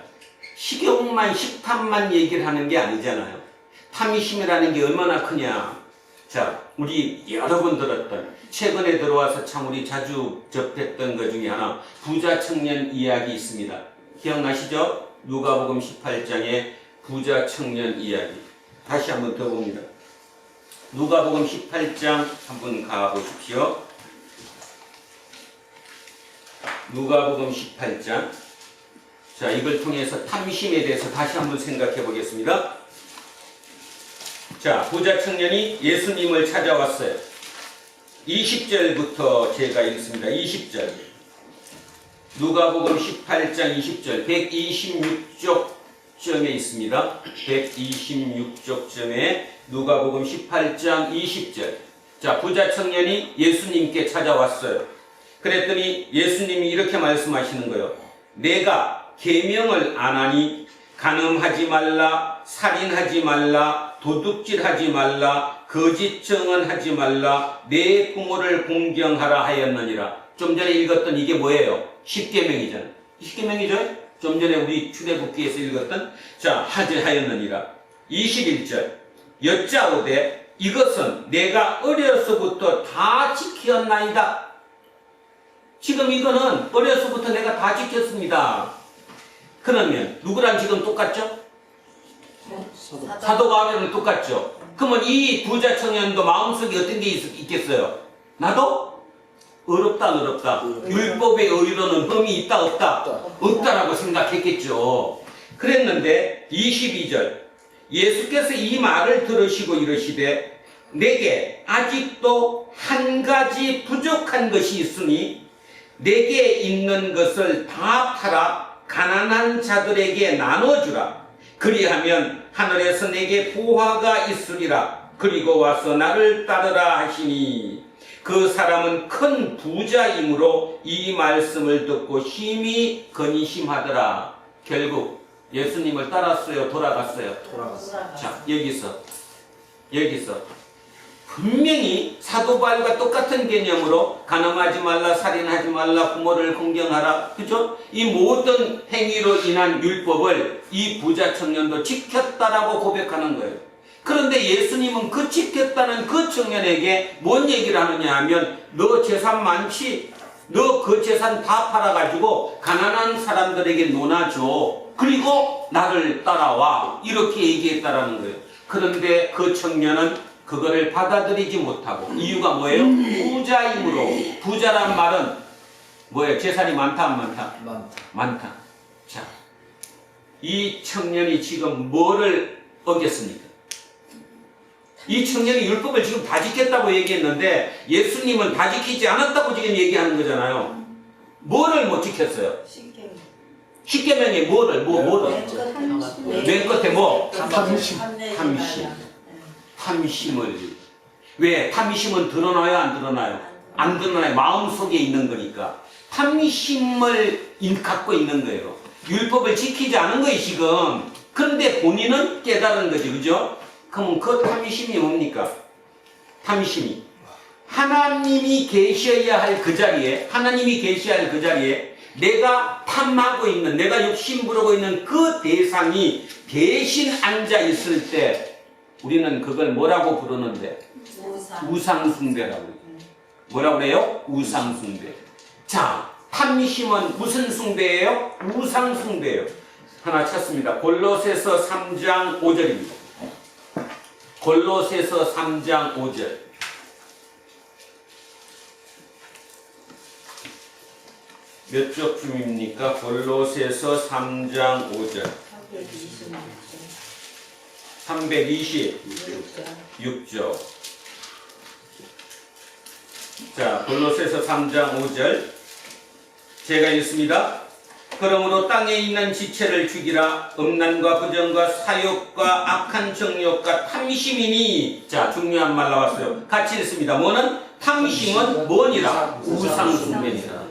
식욕만, 식탐만 얘기를 하는 게 아니잖아요. 탐심이라는 게 얼마나 크냐. 자, 우리 여러 번 들었던, 최근에 들어와서 참 우리 자주 접했던 것 중에 하나, 부자 청년 이야기 있습니다. 기억나시죠? 누가복음 18장의 부자 청년 이야기. 다시 한번 더 봅니다. 누가복음 18장 한번 가보십시오. 누가복음 18장. 자, 이걸 통해서 탐심에 대해서 다시 한번 생각해 보겠습니다. 자, 부자 청년이 예수님을 찾아왔어요. 20절부터 제가 읽습니다. 20절. 누가복음 18장 20절. 126쪽쯤에 있습니다. 126쪽쯤에 누가복음 18장 20절. 자, 부자 청년이 예수님께 찾아왔어요. 그랬더니 예수님이 이렇게 말씀하시는 거예요. 내가 계명을 안 하니 간음하지 말라, 살인하지 말라, 도둑질하지 말라, 거짓 증언하지 말라, 내 부모를 공경하라 하였느니라. 좀 전에 읽었던 이게 뭐예요? 십계명이잖아요. 십계명이죠? 좀 전에 우리 출애굽기에서 읽었던 자, 하였느니라. 21절. 여짜오되 이것은 내가 어려서부터 다 지켰나이다. 지금 이거는 어려서부터 내가 다 지켰습니다. 그러면 누구랑 지금 똑같죠? 사도 바울이랑 똑같죠? 그러면 이 부자 청년도 마음속에 어떤 게 있겠어요? 나도 어렵다. 율법의 의로는 흠이 있다 없다? 없다라고 생각했겠죠. 그랬는데 22절. 예수께서 이 말을 들으시고 이르시되 내게 아직도 한 가지 부족한 것이 있으니 내게 있는 것을 다 팔아 가난한 자들에게 나눠주라. 그리하면 하늘에서 내게 보화가 있으리라. 그리고 와서 나를 따르라 하시니 그 사람은 큰 부자이므로 이 말씀을 듣고 심히 근심하더라. 결국 예수님을 따랐어요? 돌아갔어요? 자, 여기서 분명히 사도 바울과 똑같은 개념으로 간음하지 말라, 살인하지 말라, 부모를 공경하라, 그죠? 이 모든 행위로 인한 율법을 이 부자 청년도 지켰다라고 고백하는 거예요. 그런데 예수님은 그 지켰다는 그 청년에게 뭔 얘기를 하느냐 하면 너 재산 많지? 너 그 재산 다 팔아가지고 가난한 사람들에게 논아줘. 그리고 나를 따라와. 이렇게 얘기했다라는 거예요. 그런데 그 청년은 그거를 받아들이지 못하고 이유가 뭐예요? 부자이므로. 부자란 말은 뭐예요? 재산이 많다 안 많다? 많다. 자, 이 청년이 지금 뭐를 어겼습니까? 이 청년이 율법을 지금 다 지켰다고 얘기했는데 예수님은 다 지키지 않았다고 지금 얘기하는 거잖아요. 뭐를 못 지켰어요? 십계명에 뭐를? 맨 끝에 뭐? 탐심을. 왜? 탐심은 드러나요? 안 드러나요? 안 드러나요. 마음속에 있는 거니까. 탐심을 갖고 있는 거예요. 율법을 지키지 않은 거예요, 지금. 그런데 본인은 깨달은 거지, 그죠? 그러면 그 탐심이 뭡니까? 탐심이. 하나님이 계셔야 할 그 자리에, 내가 탐하고 있는, 내가 욕심 부르고 있는 그 대상이 대신 앉아 있을 때 우리는 그걸 뭐라고 부르는데? 우상숭배라고. 뭐라고 그래요? 우상숭배. 자, 탐심은 무슨 숭배예요? 우상숭배예요. 하나 찾습니다. 골로새서 3장 5절입니다. 골로새서 3장 5절. 몇 쪽쯤입니까? 골로새서 3장 5절. 326쪽. 자, 골로새서 3장 5절. 제가 읽습니다. 그러므로 땅에 있는 지체를 죽이라. 음란과 부정과 사욕과 악한 정욕과 탐심이니. 자, 중요한 말 나왔어요. 같이 읽습니다. 뭐는? 탐심은 뭐니라? 우상숭배니라.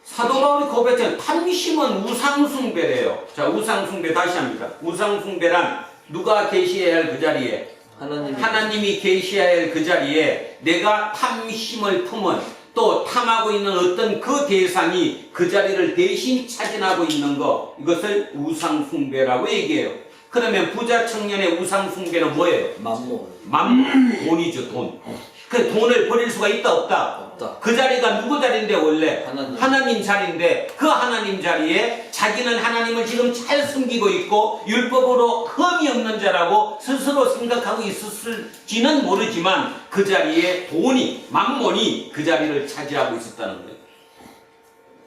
사도 바울이 고백한 탐심은 우상숭배래요. 자, 우상숭배 다시 합니다. 우상숭배란 누가 계시해야 할 그 자리에, 하나님이 계시해야 할 그 자리에 내가 탐심을 품은, 또 탐하고 있는 어떤 그 대상이 그 자리를 대신 차지하고 있는 거, 이것을 우상숭배라고 얘기해요. 그러면 부자 청년의 우상숭배는 뭐예요? 만몬. 돈이죠, 돈. 그 돈을 버릴 수가 있다, 없다? 없다. 그 자리가 누구 자리인데 원래? 하나님 자리인데, 그 하나님 자리에 자기는 하나님을 지금 잘 숨기고 있고 율법으로 흠이 없는 자라고 스스로 생각하고 있었을지는 모르지만 그 자리에 돈이, 만몬이 그 자리를 차지하고 있었다는 거예요.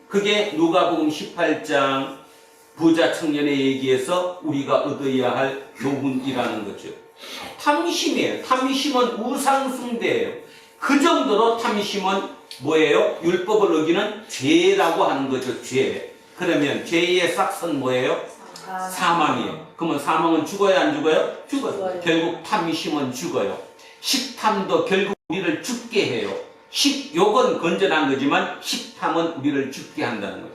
그게 누가복음 18장 부자 청년의 얘기에서 우리가 얻어야 할 교훈이라는 거죠. 탐심이에요. 탐심은 우상숭배예요. 그 정도로 탐심은 뭐예요? 율법을 어기는 죄라고 하는 거죠. 죄. 그러면 죄의 싹선 뭐예요? 사망이에요. 그러면 사망은 죽어요, 안 죽어요? 죽어요. 결국 탐심은 죽어요. 식탐도 결국 우리를 죽게 해요. 식욕은 건전한 거지만 식탐은 우리를 죽게 한다는 거예요.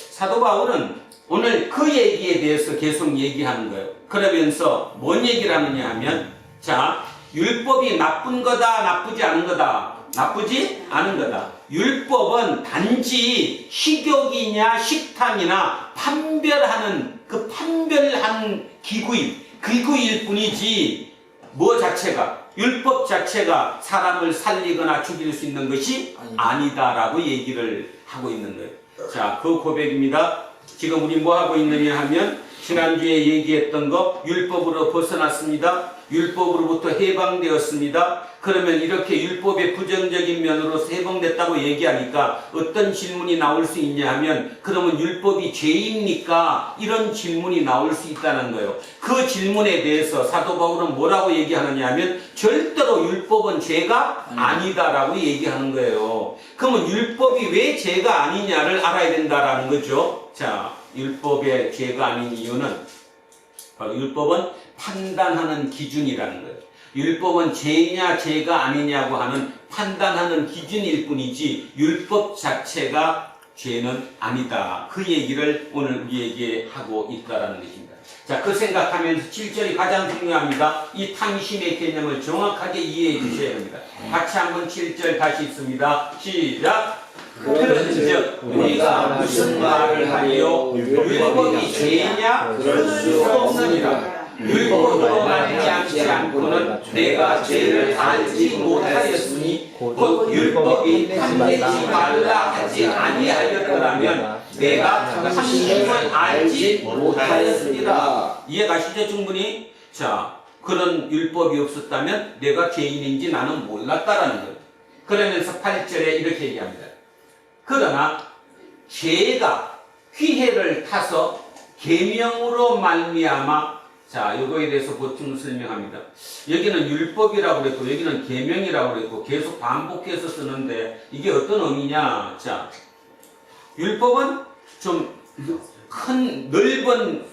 사도 바울은 오늘 그 얘기에 대해서 계속 얘기하는 거예요. 그러면서 뭔 얘기를 하느냐 하면, 자, 율법이 나쁜 거다, 나쁘지 않은 거다. 나쁘지 않은 거다. 율법은 단지 식욕이냐 식탐이나 판별하는 그 판별하는 기구일 뿐이지, 뭐 자체가, 율법 자체가 사람을 살리거나 죽일 수 있는 것이 아니다라고 얘기를 하고 있는 거예요. 자, 그 고백입니다. 지금 우리 뭐 하고 있느냐 하면, 지난주에 얘기했던 거, 율법으로 벗어났습니다. 율법으로부터 해방되었습니다. 그러면 이렇게 율법의 부정적인 면으로서 해방됐다고 얘기하니까 어떤 질문이 나올 수 있냐 하면, 그러면 율법이 죄입니까? 이런 질문이 나올 수 있다는 거예요. 그 질문에 대해서 사도 바울은 뭐라고 얘기하느냐 하면, 절대로 율법은 죄가 아니다라고 얘기하는 거예요. 그러면 율법이 왜 죄가 아니냐를 알아야 된다라는 거죠. 자, 율법의 죄가 아닌 이유는 바로 율법은 판단하는 기준이라는 거예요. 율법은 죄냐 죄가 아니냐고 하는 판단하는 기준일 뿐이지 율법 자체가 죄는 아니다. 그 얘기를 오늘 우리에게 하고 있다라는 것입니다. 자, 그 생각하면서 7절이 가장 중요합니다. 이 탐심의 개념을 정확하게 이해해 주셔야 됩니다. 같이 한번 7절 다시 읽습니다. 시작! 그런즉 우리가 무슨 말을 하리요? 율법이 죄냐? 그럴 수 없느니라. 율법으로 말미암지 않고는 내가 죄를 알지 못하였으니 곧 율법이 탐내지 말라 하지 아니하였더라면 내가 탐심을 알지 못하였으리라. 이해가시죠, 충분히? 자, 그런 율법이 없었다면 내가 죄인인지 나는 몰랐다라는 거예요. 그러면서 8절에 이렇게 얘기합니다. 그러나 죄가 휘해를 타서 계명으로 말미암아, 자, 이거에 대해서 보충 설명합니다. 여기는 율법이라고 그랬고 여기는 계명이라고 그랬고 계속 반복해서 쓰는데 이게 어떤 의미냐? 자, 율법은 좀 큰 넓은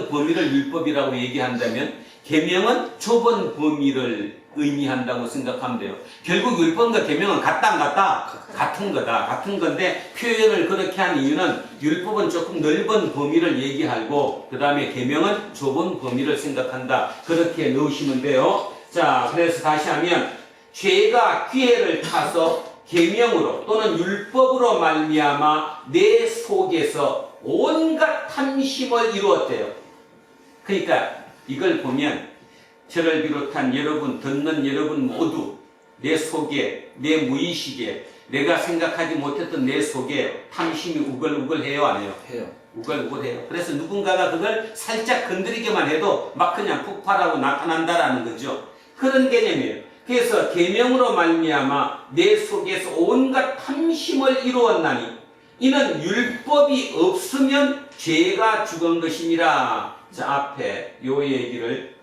범위를 율법이라고 얘기한다면, 계명은 좁은 범위를 의미한다고 생각하면 돼요. 결국 율법과 계명은 같다 안 같다? 같은 거다. 같은 건데 표현을 그렇게 한 이유는 율법은 조금 넓은 범위를 얘기하고 그 다음에 계명은 좁은 범위를 생각한다. 그렇게 넣으시면 돼요. 자, 그래서 다시 하면 죄가 기회를 타서 계명으로 또는 율법으로 말미암아 내 속에서 온갖 탐심을 이루었대요. 그러니까 이걸 보면 저를 비롯한 여러분, 듣는 여러분 모두 내 속에, 내 무의식에, 내가 생각하지 못했던 내 속에 탐심이 우글우글해요, 안 해요? 해요. 우글우글해요. 그래서 누군가가 그걸 살짝 건드리기만 해도 막 그냥 폭발하고 나타난다라는 거죠. 그런 개념이에요. 그래서 계명으로 말미암아 내 속에서 온갖 탐심을 이루었나니 이는 율법이 없으면 죄가 죽은 것이니라. 자, 앞에 요 얘기를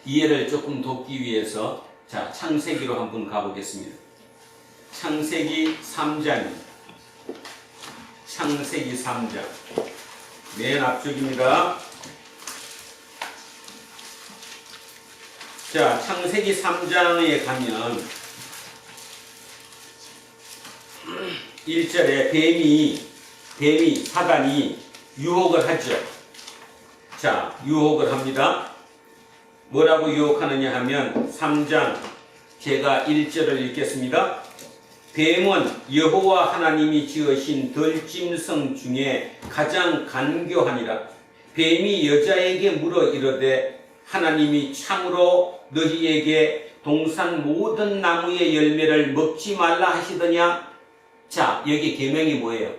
이해를 조금 돕기 위해서 자, 창세기로 한번 가보겠습니다. 창세기 3장. 창세기 3장. 맨 앞쪽입니다. 자, 창세기 3장에 가면 1절에 뱀이 사단이 유혹을 하죠. 자, 유혹을 합니다. 뭐라고 유혹하느냐 하면 3장 제가 1절을 읽겠습니다. 뱀은 여호와 하나님이 지으신 들짐승 중에 가장 간교하니라. 뱀이 여자에게 물어 이르되 하나님이 참으로 너희에게 동산 모든 나무의 열매를 먹지 말라 하시더냐? 자, 여기 계명이 뭐예요?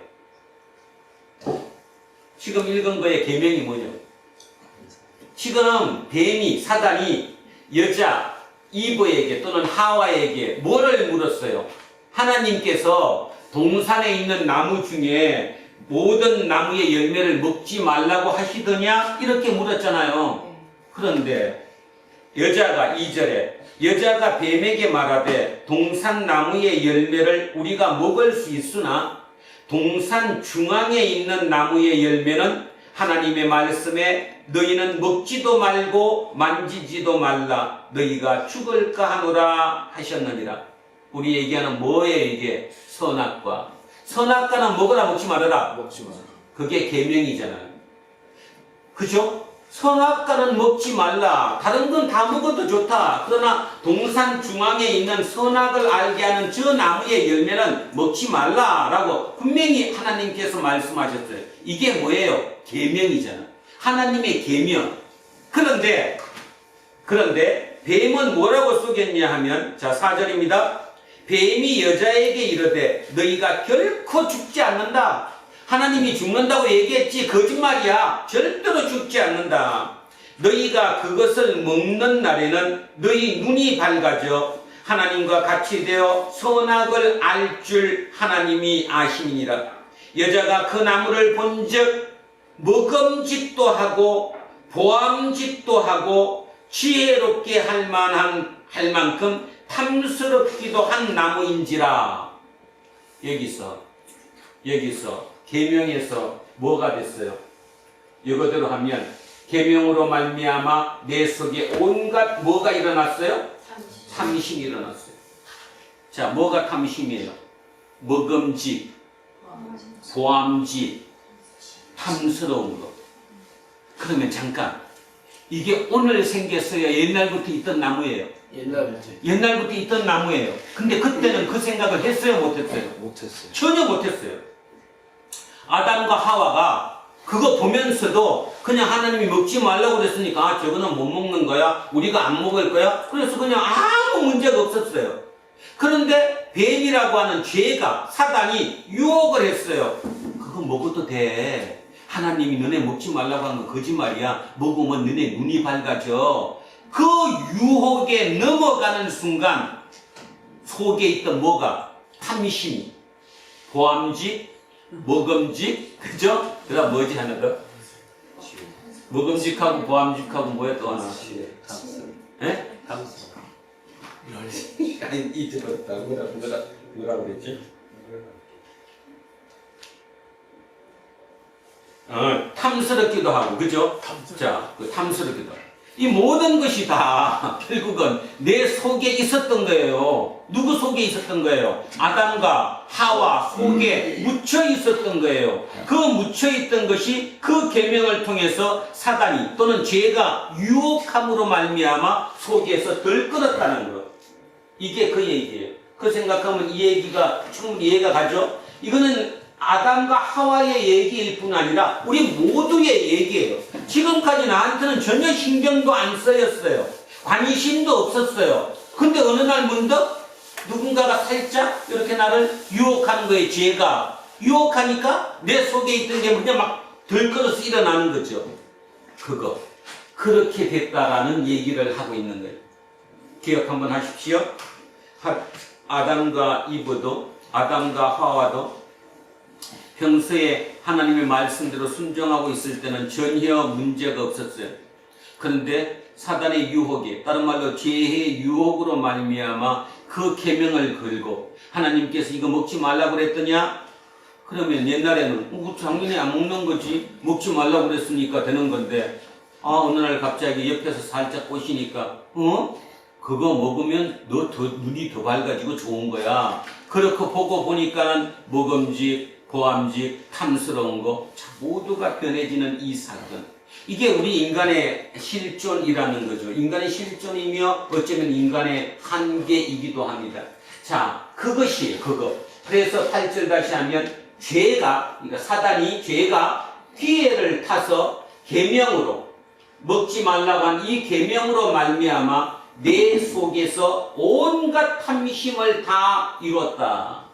지금 읽은 거의 계명이 뭐죠? 지금 뱀이 사단이 여자 이브에게 또는 하와에게 뭐를 물었어요? 하나님께서 동산에 있는 나무 중에 모든 나무의 열매를 먹지 말라고 하시더냐? 이렇게 물었잖아요. 그런데 여자가 2절에 여자가 뱀에게 말하되 동산 나무의 열매를 우리가 먹을 수 있으나 동산 중앙에 있는 나무의 열매는 하나님의 말씀에 너희는 먹지도 말고 만지지도 말라 너희가 죽을까 하노라 하셨느니라. 우리 얘기하는 뭐예요? 이게 선악과. 선악과는 먹으라 먹지 말아라. 먹지 마. 그게 계명이잖아요. 그죠? 선악과는 먹지 말라. 다른 건 다 먹어도 좋다. 그러나 동산 중앙에 있는 선악을 알게 하는 저 나무의 열매는 먹지 말라라고 분명히 하나님께서 말씀하셨어요. 이게 뭐예요? 계명이잖아. 하나님의 계명. 그런데 뱀은 뭐라고 속였냐 하면 자 4절입니다. 뱀이 여자에게 이르되 너희가 결코 죽지 않는다. 하나님이 죽는다고 얘기했지 거짓말이야. 절대로 죽지 않는다. 너희가 그것을 먹는 날에는 너희 눈이 밝아져 하나님과 같이 되어 선악을 알 줄 하나님이 아심이니라. 여자가 그 나무를 본즉 먹음직도 하고 보암직도 하고 지혜롭게 할 만큼 탐스럽기도 한 나무인지라. 여기서 계명에서 뭐가 됐어요? 이거대로 하면 계명으로 말미암아 내 속에 온갖 뭐가 일어났어요? 탐심이 일어났어요. 자, 뭐가 탐심이에요? 먹음직, 보암직, 탐스러운 것. 그러면 잠깐 이게 오늘 생겼어요? 옛날부터 있던 나무예요? 옛날부터 있던 나무예요. 근데 그때는 그 생각을 했어요? 못했어요? 못했어요. 전혀 못했어요. 아담과 하와가 그거 보면서도 그냥 하나님이 먹지 말라고 그랬으니까 아, 저거는 못 먹는 거야. 우리가 안 먹을 거야. 그래서 그냥 아무 문제가 없었어요. 그런데 뱀이라고 하는 죄가 사단이 유혹을 했어요. 그거 먹어도 돼. 하나님이 너네 먹지 말라고 한 건 거짓말이야. 먹으면 너네 눈이 밝아져. 그 유혹에 넘어가는 순간 속에 있던 뭐가? 탐심, 보암직, 먹음직, 그죠? 그다음 뭐지 하나 더? 먹음직하고 보암직하고 뭐야 또 하나? 예? 아니 이 들었다. 뭐라 그랬지? 탐스럽기도 하고, 그죠? 자, 그 탐스럽기도 하고. 이 모든 것이 다 결국은 내 속에 있었던 거예요. 누구 속에 있었던 거예요? 아담과 하와 속에 묻혀 있었던 거예요. 그 묻혀 있던 것이 그 계명을 통해서 사단이 또는 죄가 유혹함으로 말미암아 속에서 덜끓었다는 것. 이게 그 얘기예요. 그 생각하면 이 얘기가 충분히 이해가 가죠? 이거는 아담과 하와의 얘기일 뿐 아니라 우리 모두의 얘기예요. 지금까지 나한테는 전혀 신경도 안 쓰였어요. 관심도 없었어요. 근데 어느 날 문득 누군가가 살짝 이렇게 나를 유혹하는 거예요. 죄가 유혹하니까 내 속에 있던 게 그냥 막 들끓어서 일어나는 거죠. 그거 그렇게 됐다라는 얘기를 하고 있는 거예요. 기억 한번 하십시오. 아담과 이브도, 아담과 하와도 평소에 하나님의 말씀대로 순종하고 있을 때는 전혀 문제가 없었어요. 그런데 사단의 유혹이, 다른 말로 죄의 유혹으로 말미암아 그 계명을 걸고 하나님께서 이거 먹지 말라고 그랬더냐? 그러면 옛날에는 당연히 안 먹는 거지, 먹지 말라고 그랬으니까 되는 건데, 어느 날 갑자기 옆에서 살짝 보시니까 그거 먹으면 너 눈이 더 밝아지고 좋은 거야. 그렇게 보고 보니까는 먹음직, 보암직, 탐스러운 거 모두가 변해지는 이 사건. 이게 우리 인간의 실존이라는 거죠. 인간의 실존이며 어쩌면 인간의 한계이기도 합니다. 자, 그것이 그거. 그래서 8절 다시 하면 죄가, 그러니까 사단이 죄가 기회를 타서 계명으로 먹지 말라고 한 이 계명으로 말미암아 내 속에서 온갖 탐심을 다 이뤘다.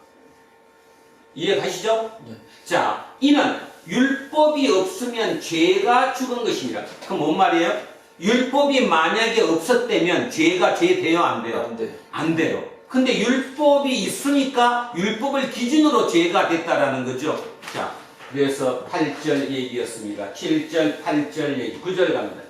이해가시죠? 네. 자, 이는 율법이 없으면 죄가 죽은 것입니다. 그럼 뭔 말이에요? 율법이 만약에 없었다면 죄가 죄 돼요, 안 돼요? 안 돼. 안 돼요. 근데 율법이 있으니까 율법을 기준으로 죄가 됐다라는 거죠. 자, 그래서 8절 얘기였습니다. 7절, 8절 얘기, 9절 갑니다.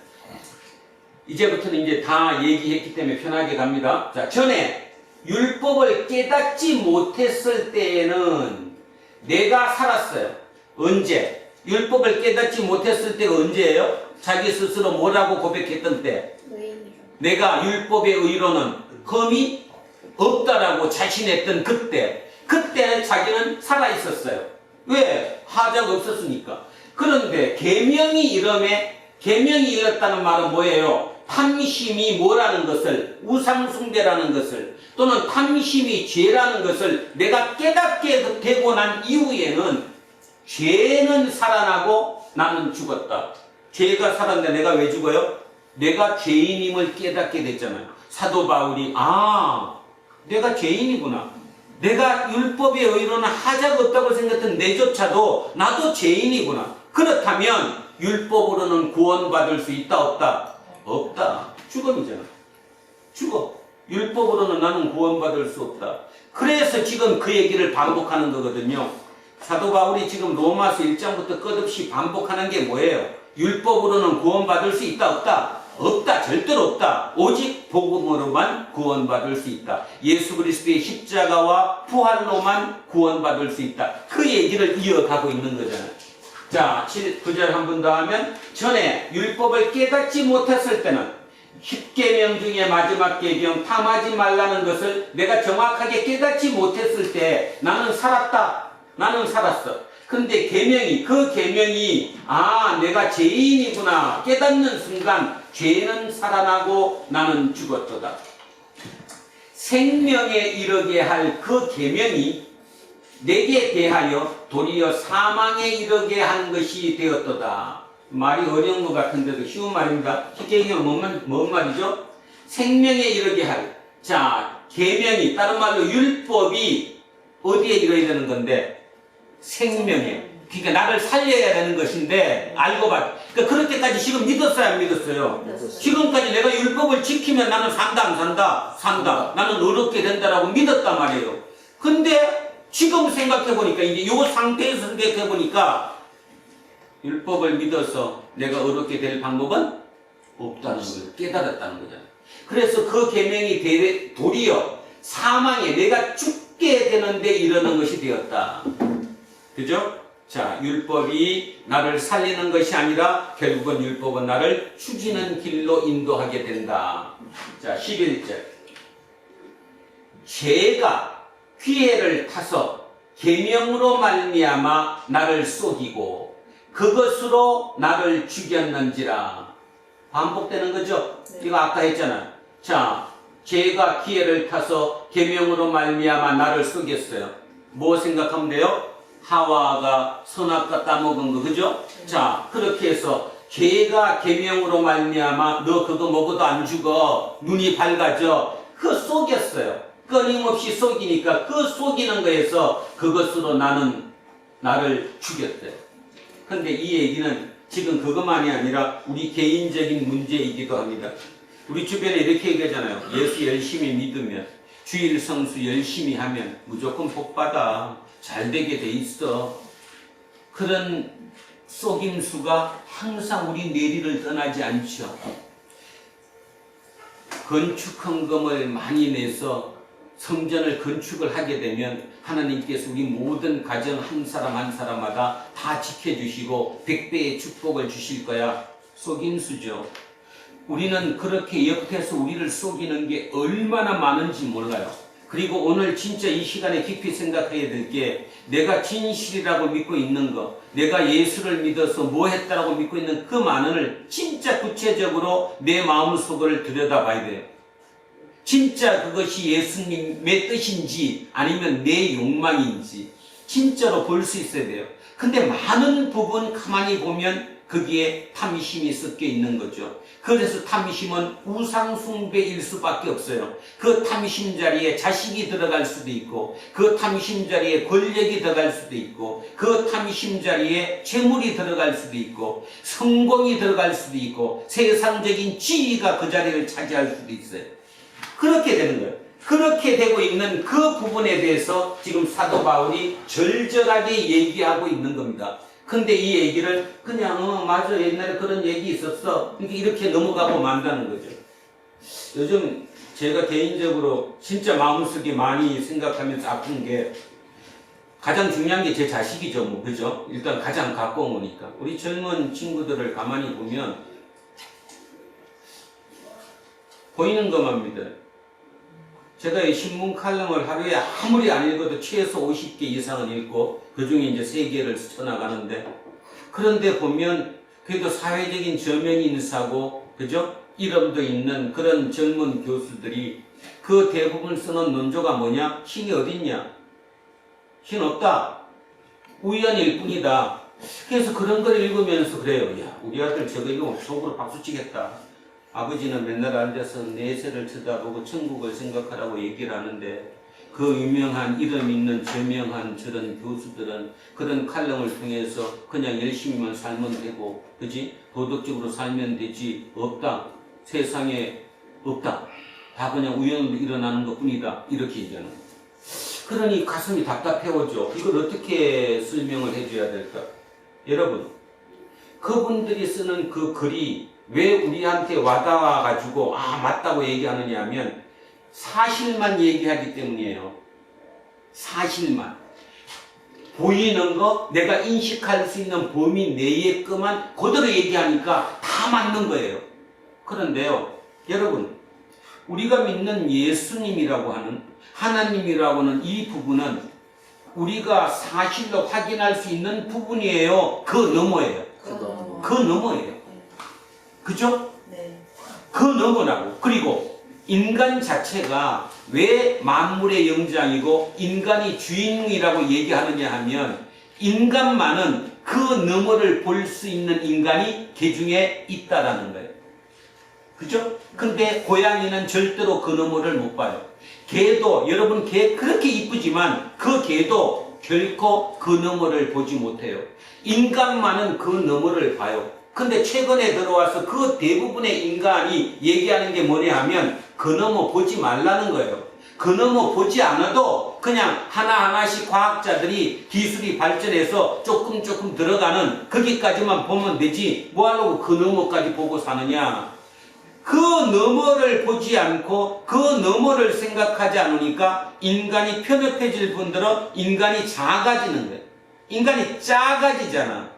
이제부터는 이제 다 얘기했기 때문에 편하게 갑니다. 자, 전에 율법을 깨닫지 못했을 때에는 내가 살았어요. 언제? 율법을 깨닫지 못했을 때가 언제예요? 자기 스스로 뭐라고 고백했던 때? 내가 율법의 의로는 흠이 없다라고 자신했던 그때. 그때 자기는 살아있었어요. 왜? 하자가 없었으니까. 그런데 계명이 이름에, 계명이 이뤘다는 말은 뭐예요? 탐심이 뭐라는 것을, 우상숭배라는 것을, 또는 탐심이 죄라는 것을 내가 깨닫게 되고 난 이후에는 죄는 살아나고 나는 죽었다. 죄가 살았는데 내가 왜 죽어요? 내가 죄인임을 깨닫게 됐잖아요. 사도 바울이 내가 죄인이구나. 내가 율법의 의로는 하자가 없다고 생각했던 내조차도 나도 죄인이구나. 그렇다면 율법으로는 구원받을 수 있다 없다? 없다. 죽음이잖아. 죽어. 율법으로는 나는 구원받을 수 없다. 그래서 지금 그 얘기를 반복하는 거거든요. 사도 바울이 지금 로마서 1장부터 끝없이 반복하는 게 뭐예요? 율법으로는 구원받을 수 있다 없다? 없다. 절대로 없다. 오직 복음으로만 구원받을 수 있다. 예수 그리스도의 십자가와 부활로만 구원받을 수 있다. 그 얘기를 이어가고 있는 거잖아요. 자, 9절 한 번 더 하면 전에 율법을 깨닫지 못했을 때는 10계명 중에 마지막 계명 탐하지 말라는 것을 내가 정확하게 깨닫지 못했을 때 나는 살았다. 나는 살았어. 근데 계명이, 그 계명이 내가 죄인이구나 깨닫는 순간 죄는 살아나고 나는 죽었도다. 생명에 이르게 할 그 계명이 내게 대하여 도리어 사망에 이르게 하는 것이 되었도다. 말이 어려운 것 같은데도 쉬운 말입니다. 쉽게 얘기하면 뭔 말이죠? 생명에 이르게 할. 자, 계명이, 다른 말로 율법이 어디에 이르어야 되는 건데? 생명에. 그러니까 나를 살려야 되는 것인데 알고 봐. 그러니까 그럴 때까지 지금 믿었어요, 안 믿었어요? 믿었어요. 지금까지 내가 율법을 지키면 나는 산다, 안 산다? 산다. 나는 어렵게 된다라고 믿었단 말이에요. 근데 지금 생각해보니까, 이제 요 상태에서 생각해보니까 율법을 믿어서 내가 어렵게 될 방법은 없다는 걸 깨달았다는 거잖아요. 그래서 그 계명이 도리어 사망에 내가 죽게 되는데 이르는 것이 되었다. 그죠? 자, 율법이 나를 살리는 것이 아니라 결국은 율법은 나를 죽이는 길로 인도하게 된다. 자, 11절. 죄가 기회를 타서 계명으로 말미암아 나를 속이고 그것으로 나를 죽였는지라. 반복되는 거죠? 이거 아까 했잖아요. 자, 죄가 기회를 타서 계명으로 말미암아 나를 속였어요. 뭐 생각하면 돼요? 하와가 선악과 따먹은 거, 그죠? 자, 그렇게 해서 죄가 계명으로 말미암아 너 그거 먹어도 안 죽어, 눈이 밝아져, 그거 속였어요. 끊임없이 속이니까 그 속이는 거에서 그것으로 나를 죽였대요. 근데 이 얘기는 지금 그것만이 아니라 우리 개인적인 문제이기도 합니다. 우리 주변에 이렇게 얘기하잖아요. 예수 열심히 믿으면, 주일 성수 열심히 하면 무조건 복받아. 잘 되게 돼 있어. 그런 속임수가 항상 우리 뇌리를 떠나지 않죠. 건축헌금을 많이 내서 성전을 건축을 하게 되면 하나님께서 우리 모든 가정 한 사람 한 사람마다 다 지켜주시고 100배의 축복을 주실 거야. 속임수죠. 우리는 그렇게 옆에서 우리를 속이는 게 얼마나 많은지 몰라요. 그리고 오늘 진짜 이 시간에 깊이 생각해야 될 게, 내가 진실이라고 믿고 있는 거, 내가 예수를 믿어서 뭐 했다라고 믿고 있는 그 많은을 진짜 구체적으로 내 마음속을 들여다봐야 돼요. 진짜 그것이 예수님의 뜻인지 아니면 내 욕망인지 진짜로 볼 수 있어야 돼요. 근데 많은 부분 가만히 보면 거기에 탐심이 섞여 있는 거죠. 그래서 탐심은 우상숭배일 수밖에 없어요. 그 탐심 자리에 자식이 들어갈 수도 있고, 그 탐심 자리에 권력이 들어갈 수도 있고, 그 탐심 자리에 재물이 들어갈 수도 있고, 성공이 들어갈 수도 있고, 세상적인 지위가 그 자리를 차지할 수도 있어요. 그렇게 되는 거예요. 그렇게 되고 있는 그 부분에 대해서 지금 사도 바울이 절절하게 얘기하고 있는 겁니다. 근데 이 얘기를 그냥 맞아 옛날에 그런 얘기 있었어 이렇게 넘어가고 만다는 거죠. 요즘 제가 개인적으로 진짜 마음속에 많이 생각하면서 아픈 게, 가장 중요한 게 제 자식이죠. 뭐 그죠? 일단 가장 가까운 거니까. 우리 젊은 친구들을 가만히 보면 보이는 것만 믿어요. 제가 이 신문 칼럼을 하루에 아무리 안 읽어도 최소 50개 이상은 읽고 그 중에 이제 3개를 스쳐나가는데, 그런데 보면 그래도 사회적인 저명이 인사고 그죠? 이름도 있는 그런 젊은 교수들이 그 대부분 쓰는 논조가 뭐냐? 신이 어딨냐? 신 없다. 우연일 뿐이다. 그래서 그런 걸 읽으면서 그래요. 야, 우리 아들 저거 이거 속으로 박수 치겠다. 아버지는 맨날 앉아서 내세를 쳐다보고 천국을 생각하라고 얘기를 하는데, 그 유명한 이름 있는 저명한 저런 교수들은 그런 칼럼을 통해서 그냥 열심히만 살면 되고, 그지? 도덕적으로 살면 되지. 없다. 세상에 없다. 다 그냥 우연으로 일어나는 것 뿐이다. 이렇게 얘기하는 거예요. 그러니 가슴이 답답해오죠. 이걸 어떻게 설명을 해줘야 될까? 여러분, 그분들이 쓰는 그 글이 왜 우리한테 와닿아가지고 맞다고 얘기하느냐 하면 사실만 얘기하기 때문이에요. 사실만. 보이는 거, 내가 인식할 수 있는 범위 내의 것만 그대로 얘기하니까 다 맞는 거예요. 그런데요, 여러분, 우리가 믿는 예수님이라고 하는, 하나님이라고 하는 이 부분은 우리가 사실로 확인할 수 있는 부분이에요. 그 너머예요. 그 너머예요. 그죠? 네. 그 너머라고. 그리고 인간 자체가 왜 만물의 영장이고 인간이 주인이라고 얘기하느냐 하면, 인간만은 그 너머를 볼 수 있는 인간이 개 중에 있다라는 거예요. 그죠? 근데 고양이는 절대로 그 너머를 못 봐요. 개도, 여러분 개 그렇게 이쁘지만 그 개도 결코 그 너머를 보지 못해요. 인간만은 그 너머를 봐요. 근데 최근에 들어와서 그 대부분의 인간이 얘기하는 게 뭐냐 하면 그 너머 보지 말라는 거예요. 그 너머 보지 않아도 그냥 하나하나씩 과학자들이 기술이 발전해서 조금 들어가는 거기까지만 보면 되지 뭐하려고 그 너머까지 보고 사느냐. 그 너머를 보지 않고 그 너머를 생각하지 않으니까 인간이 편협해질 뿐더러 인간이 작아지는 거예요. 인간이 작아지잖아.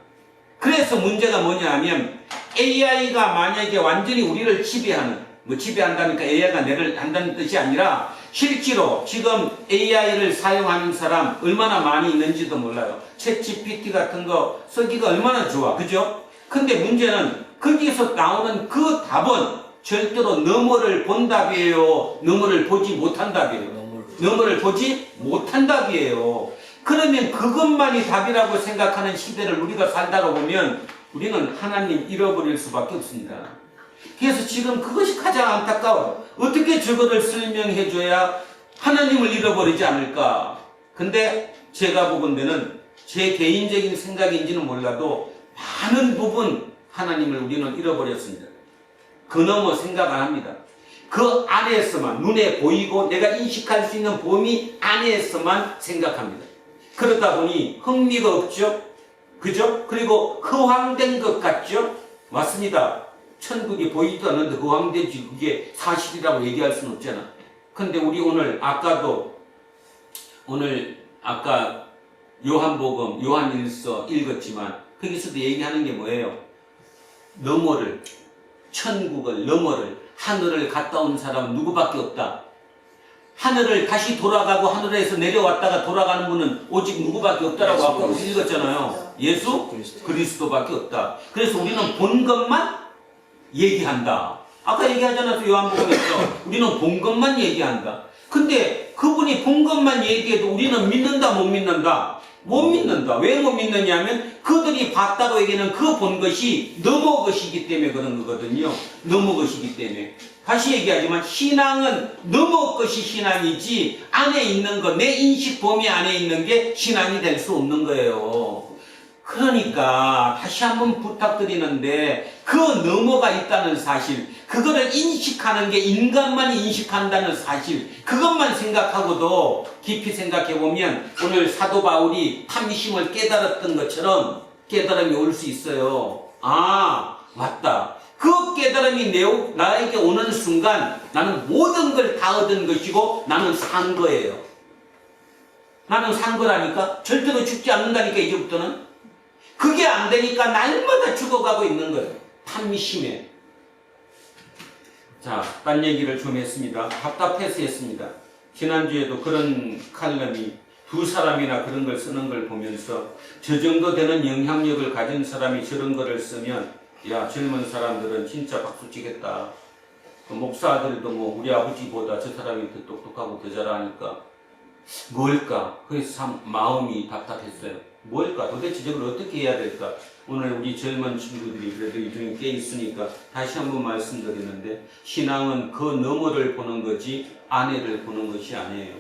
그래서 문제가 뭐냐 하면 AI가 만약에 완전히 우리를 지배하는, 뭐 지배한다니까 AI가 내를 한다는 뜻이 아니라 실제로 지금 AI를 사용하는 사람 얼마나 많이 있는지도 몰라요. 챗GPT 같은 거 쓰기가 얼마나 좋아. 그죠? 근데 문제는 거기서 나오는 그 답은 절대로 너머를 본 답이에요. 너머를 보지 못한 답이에요. 너머를 보지 못한 답이에요. 그러면 그것만이 답이라고 생각하는 시대를 우리가 살다가 보면 우리는 하나님 잃어버릴 수밖에 없습니다. 그래서 지금 그것이 가장 안타까워요. 어떻게 저거를 설명해줘야 하나님을 잃어버리지 않을까. 근데 제가 보건대는 제 개인적인 생각인지는 몰라도 많은 부분 하나님을 우리는 잃어버렸습니다. 넘어 생각 안 합니다. 그 안에서만, 눈에 보이고 내가 인식할 수 있는 범위 안에서만 생각합니다. 그러다 보니 흥미가 없죠? 그죠? 그리고 허황된 것 같죠? 맞습니다. 천국이 보이지도 않는데 허황되지. 그게 사실이라고 얘기할 수는 없잖아. 근데 우리 오늘 아까 요한복음, 요한일서 읽었지만 거기서도 얘기하는 게 뭐예요? 너머를, 천국을, 너머를, 하늘을 갔다 온 사람은 누구밖에 없다. 하늘을 다시 돌아가고 하늘에서 내려왔다가 돌아가는 분은 오직 누구밖에 없다라고 아까 읽었잖아요. 예수 그리스도밖에 없다. 그래서 우리는 본 것만 얘기한다. 아까 얘기하지 않았어요? 요한복음에서 우리는 본 것만 얘기한다. 근데 그분이 본 것만 얘기해도 우리는 믿는다 못 믿는다? 못 믿는다. 왜 못 믿느냐 하면 그들이 봤다고 얘기하는 그 본 것이 너머 것이기 때문에 그런 거거든요. 너머 것이기 때문에. 다시 얘기하지만 신앙은 너머 것이 신앙이지 안에 있는 거, 내 인식 범위 안에 있는 게 신앙이 될 수 없는 거예요. 그러니까 다시 한번 부탁드리는데 그 너머가 있다는 사실, 그거를 인식하는 게 인간만이 인식한다는 사실, 그것만 생각하고도 깊이 생각해보면 오늘 사도 바울이 탐심을 깨달았던 것처럼 깨달음이 올 수 있어요. 아, 맞다. 그 깨달음이 나에게 오는 순간 나는 모든 걸 다 얻은 것이고 나는 산 거예요. 나는 산 거라니까? 절대로 죽지 않는다니까 이제부터는. 그게 안 되니까 날마다 죽어가고 있는 거예요. 탐심에. 자, 딴 얘기를 좀 했습니다. 답답해서 했습니다. 지난주에도 그런 칼럼이 두 사람이나 그런 걸 쓰는 걸 보면서 저 정도 되는 영향력을 가진 사람이 저런 거를 쓰면 야, 젊은 사람들은 진짜 박수 치겠다. 목사들도 뭐 우리 아버지보다 저 사람이 더 똑똑하고 더 잘하니까 뭘까? 그래서 참 마음이 답답했어요. 뭘까? 도대체 저걸 어떻게 해야 될까? 오늘 우리 젊은 친구들이 그래도 이 중에 꽤 있으니까 다시 한번 말씀드리는데 신앙은 그 너머를 보는 거지 안에를 보는 것이 아니에요.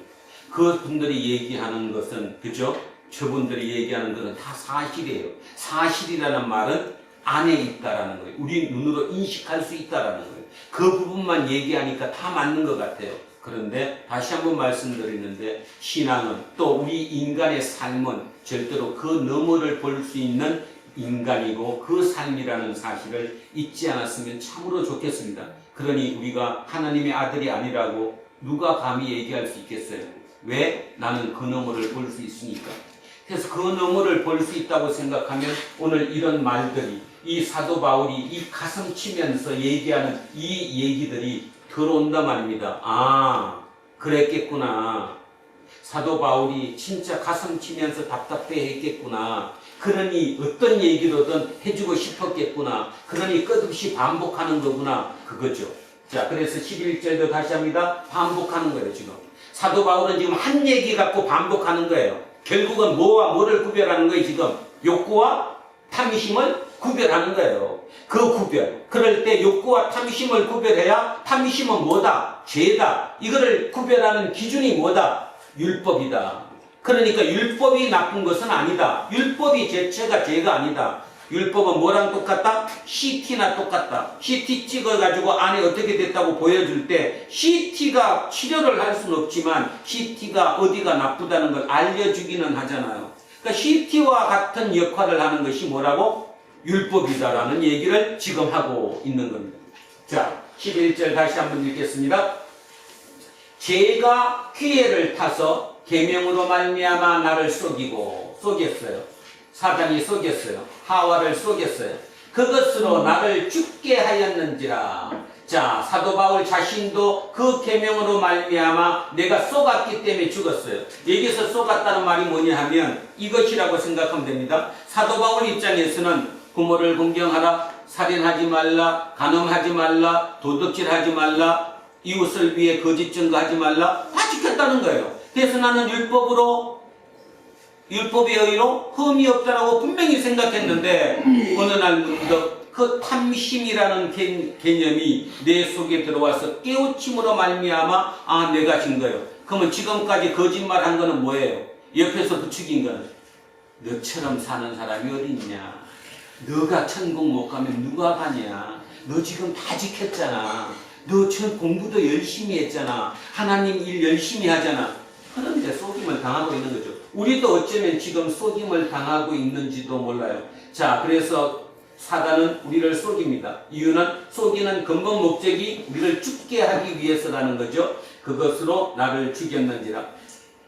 그 분들이 얘기하는 것은, 그죠? 저분들이 얘기하는 것은 다 사실이에요. 사실이라는 말은 안에 있다라는 거예요. 우리 눈으로 인식할 수 있다라는 거예요. 그 부분만 얘기하니까 다 맞는 것 같아요. 그런데 다시 한번 말씀드리는데 신앙은 또 우리 인간의 삶은 절대로 그 너머를 볼 수 있는 인간이고 그 삶이라는 사실을 잊지 않았으면 참으로 좋겠습니다. 그러니 우리가 하나님의 아들이 아니라고 누가 감히 얘기할 수 있겠어요? 왜? 나는 그 너머를 볼 수 있으니까. 그래서 그 너머를 볼 수 있다고 생각하면 오늘 이런 말들이, 이 사도 바울이 이 가슴 치면서 얘기하는 이 얘기들이 들어온단 말입니다. 아, 그랬겠구나. 사도 바울이 진짜 가슴 치면서 답답해 했겠구나. 그러니 어떤 얘기로든 해주고 싶었겠구나. 그러니 끝없이 반복하는 거구나. 그거죠. 자, 그래서 11절도 다시 합니다. 반복하는 거예요, 지금. 사도 바울은 지금 한 얘기 갖고 반복하는 거예요. 결국은 뭐와 뭐를 구별하는 거예요, 지금? 욕구와 탐심을 구별하는 거예요. 그 구별. 그럴 때 욕구와 탐심을 구별해야 탐심은 뭐다? 죄다. 이거를 구별하는 기준이 뭐다? 율법이다. 그러니까 율법이 나쁜 것은 아니다. 율법이 자체가 죄가 아니다. 율법은 뭐랑 똑같다? CT나 똑같다. CT 찍어가지고 안에 어떻게 됐다고 보여줄 때 CT가 치료를 할 수는 없지만 CT가 어디가 나쁘다는 걸 알려주기는 하잖아요. 그러니까 CT와 같은 역할을 하는 것이 뭐라고? 율법이다라는 얘기를 지금 하고 있는 겁니다. 자, 11절 다시 한번 읽겠습니다. 죄가 기회를 타서 계명으로 말미암아 나를 속였어요. 사단이 속였어요. 하와를 속였어요. 그것으로 나를 죽게 하였는지라. 자, 사도 바울 자신도 그 계명으로 말미암아 내가 속았기 때문에 죽었어요. 여기서 속았다는 말이 뭐냐 하면 이것이라고 생각하면 됩니다. 사도 바울 입장에서는 부모를 공경하라, 살인하지 말라, 간음하지 말라, 도둑질하지 말라, 이웃을 위해 거짓 증거하지 말라, 다 지켰다는 거예요. 그래서 나는 율법의 의로 흠이 없다라고 분명히 생각했는데 어느 날 그 탐심이라는 개념이 내 속에 들어와서 깨우침으로 말미암아 아, 내가 진 거예요. 그러면 지금까지 거짓말한 거는 뭐예요? 옆에서 부추긴 거는 너처럼 사는 사람이 어디 있냐? 너가 천국 못 가면 누가 가냐? 너 지금 다 지켰잖아. 너 지금 공부도 열심히 했잖아. 하나님 일 열심히 하잖아. 그런데 속임을 당하고 있는 거죠. 우리도 어쩌면 지금 속임을 당하고 있는지도 몰라요. 자, 그래서 사단은 우리를 속입니다. 이유는 속이는 근본 목적이 우리를 죽게 하기 위해서라는 거죠. 그것으로 나를 죽였는지라.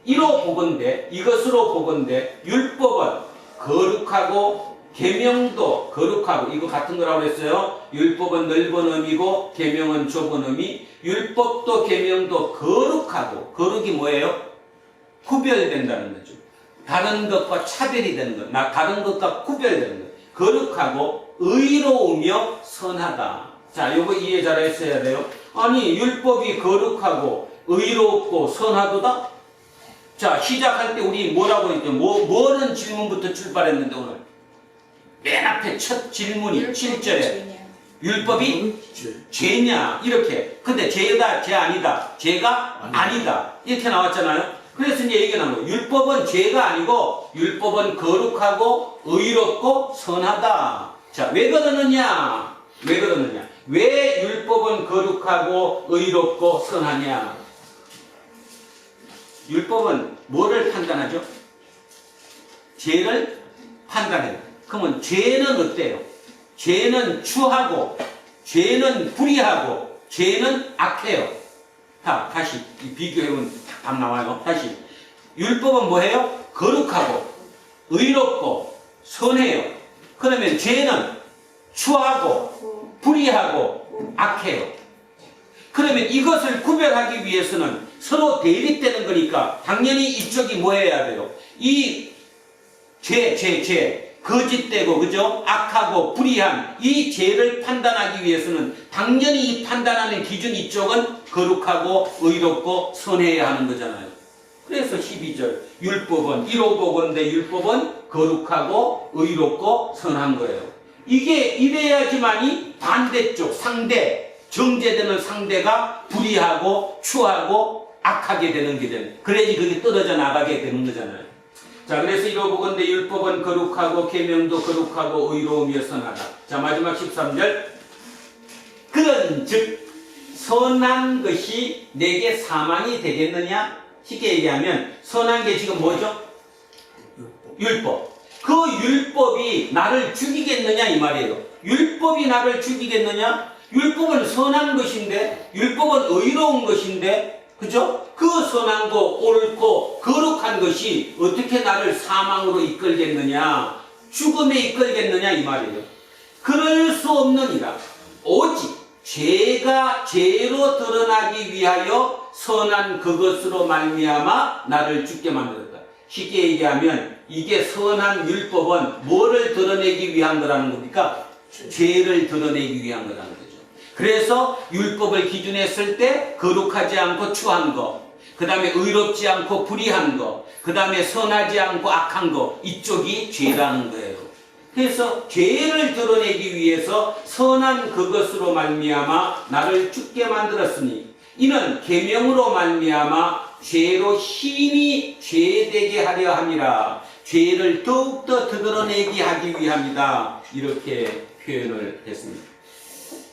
이로 보건대, 이것으로 보건대 율법은 거룩하고 계명도 거룩하고, 이거 같은 거라고 했어요. 율법은 넓은 의미고 계명은 좁은 의미. 율법도 계명도 거룩하고, 거룩이 뭐예요? 구별된다는 거죠. 다른 것과 차별이 되는 것, 다른 것과 구별되는 것. 거룩하고 의로우며 선하다. 자, 요거 이해 잘 했어야 돼요. 아니, 율법이 거룩하고 의롭고 선하도다? 자, 시작할 때 우리 뭐라고 했죠? 뭐는 질문부터 출발했는데 오늘? 맨 앞에 첫 질문이 7절에 율법이 죄냐? 이렇게. 근데 죄다, 죄 아니다. 죄가 아니다. 이렇게 나왔잖아요. 그래서 이제 얘기가 나온 거예요. 율법은 죄가 아니고 율법은 거룩하고 의롭고 선하다. 자, 왜 그러느냐? 왜 그러느냐? 왜 율법은 거룩하고 의롭고 선하냐? 율법은 뭐를 판단하죠? 죄를 판단해요. 그러면 죄는 어때요? 죄는 추하고, 죄는 불의하고, 죄는 악해요. 자, 다시 비교해보면 답 나와요. 다시. 율법은 뭐예요? 거룩하고, 의롭고, 선해요. 그러면 죄는 추하고, 불의하고, 악해요. 그러면 이것을 구별하기 위해서는 서로 대립되는 거니까 당연히 이쪽이 뭐 해야 돼요? 이 죄, 거짓되고, 그죠? 악하고 불의한 이 죄를 판단하기 위해서는 당연히 이 판단하는 기준 이쪽은 거룩하고 의롭고 선해야 하는 거잖아요. 그래서 12절 율법은 이로 보건대 율법은 거룩하고 의롭고 선한 거예요. 이게 이래야지만이 반대쪽 상대, 정제되는 상대가 불의하고 추하고 악하게 되는 게 되는, 그래야지 그게 떨어져 나가게 되는 거잖아요. 자, 그래서 이로 보건대 율법은 거룩하고 계명도 거룩하고 의로우며 선하다. 자, 마지막 13절 그런즉 선한 것이 내게 사망이 되겠느냐? 쉽게 얘기하면 선한 게 지금 뭐죠? 율법. 그 율법이 나를 죽이겠느냐 이 말이에요. 율법이 나를 죽이겠느냐? 율법은 선한 것인데, 율법은 의로운 것인데, 그죠? 그 선한 거, 옳고 거룩한 것이 어떻게 나를 사망으로 이끌겠느냐, 죽음에 이끌겠느냐 이 말이에요. 그럴 수 없느니라. 오직 죄가 죄로 드러나기 위하여 선한 그것으로 말미암아 나를 죽게 만들었다. 쉽게 얘기하면 이게 선한 율법은 뭐를 드러내기 위한 거라는 겁니까? 죄를 드러내기 위한 거라는 거죠. 그래서 율법을 기준했을 때 거룩하지 않고 추한 거, 그 다음에 의롭지 않고 불의한 거, 그 다음에 선하지 않고 악한 거, 이쪽이 죄라는 거예요. 그래서 죄를 드러내기 위해서 선한 그것으로 말미암아 나를 죽게 만들었으니 이는 계명으로 말미암아 죄로 심히 죄되게 하려 함이라. 죄를 더욱더 드러내게 하기 위함이다. 이렇게 표현을 했습니다.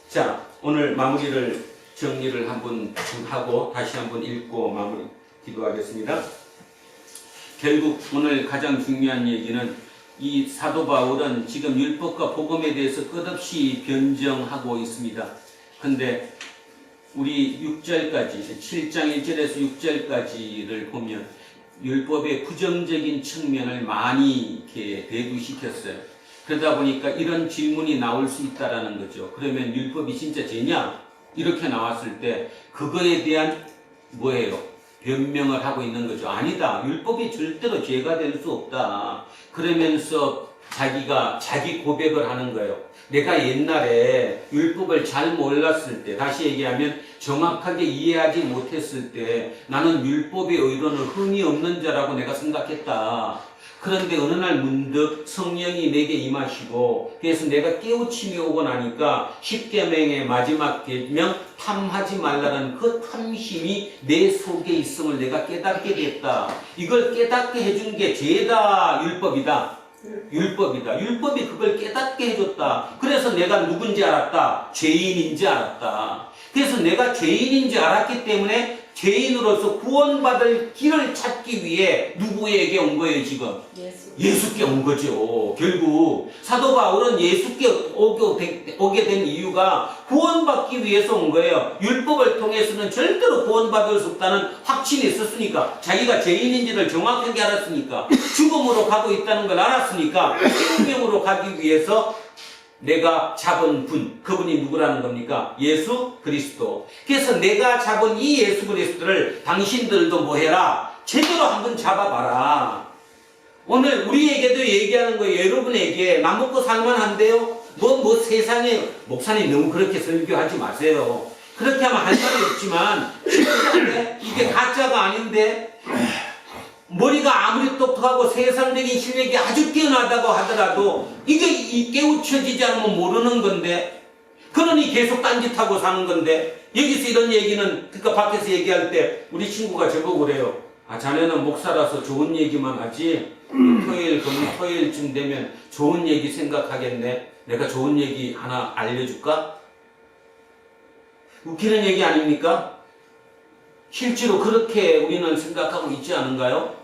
자, 오늘 마무리를 정리를 한번 하고 다시 한번 읽고 마무리 기도하겠습니다. 결국 오늘 가장 중요한 얘기는 이 사도 바울은 지금 율법과 복음에 대해서 끝없이 변정하고 있습니다. 근데 우리 6절까지, 7장 1절에서 6절까지를 보면 율법의 부정적인 측면을 많이 이렇게 대두시켰어요. 그러다 보니까 이런 질문이 나올 수 있다라는 거죠. 그러면 율법이 진짜 죄냐? 이렇게 나왔을 때 그거에 대한 뭐예요? 변명을 하고 있는 거죠. 아니다. 율법이 절대로 죄가 될 수 없다. 그러면서 자기가 자기 고백을 하는 거예요. 내가 옛날에 율법을 잘 몰랐을 때, 다시 얘기하면 정확하게 이해하지 못했을 때 나는 율법의 의론을 흠이 없는 자라고 내가 생각했다. 그런데 어느 날 문득 성령이 내게 임하시고 그래서 내가 깨우침이 오고 나니까 10계명의 마지막 계명 탐하지 말라는 그 탐심이 내 속에 있음을 내가 깨닫게 됐다. 이걸 깨닫게 해준 게 죄다 율법이다. 율법이다. 율법이 그걸 깨닫게 해줬다. 그래서 내가 누군지 알았다. 죄인인지 알았다. 그래서 내가 죄인인지 알았기 때문에 죄인으로서 구원받을 길을 찾기 위해 누구에게 온 거예요, 지금? 예수께 온 거죠. 결국 사도 바울은 예수께 오게 된 이유가 구원받기 위해서 온 거예요. 율법을 통해서는 절대로 구원받을 수 없다는 확신이 있었으니까, 자기가 죄인인지를 정확하게 알았으니까, 죽음으로 가고 있다는 걸 알았으니까 생명으로 가기 위해서 내가 잡은 분, 그분이 누구라는 겁니까? 예수 그리스도. 그래서 내가 잡은 이 예수 그리스도를 당신들도 뭐 해라? 제대로 한번 잡아봐라. 오늘 우리에게도 얘기하는 거예요. 여러분에게 나 먹고 살만 한데요? 뭐 세상에, 목사님 너무 그렇게 설교하지 마세요. 그렇게 하면 할 말이 없지만 실제인데 이게 가짜가 아닌데, 머리가 아무리 똑똑하고 세상적인 실력이 아주 뛰어나다고 하더라도 이게 깨우쳐지지 않으면 모르는 건데, 그러니 계속 딴짓하고 사는 건데, 여기서 이런 얘기는, 그러니까 밖에서 얘기할 때 우리 친구가 저보고 그래요. 아, 자네는 목사라서 좋은 얘기만 하지 토요일쯤 되면 좋은 얘기 생각하겠네. 내가 좋은 얘기 하나 알려줄까? 웃기는 얘기 아닙니까? 실제로 그렇게 우리는 생각하고 있지 않은가요?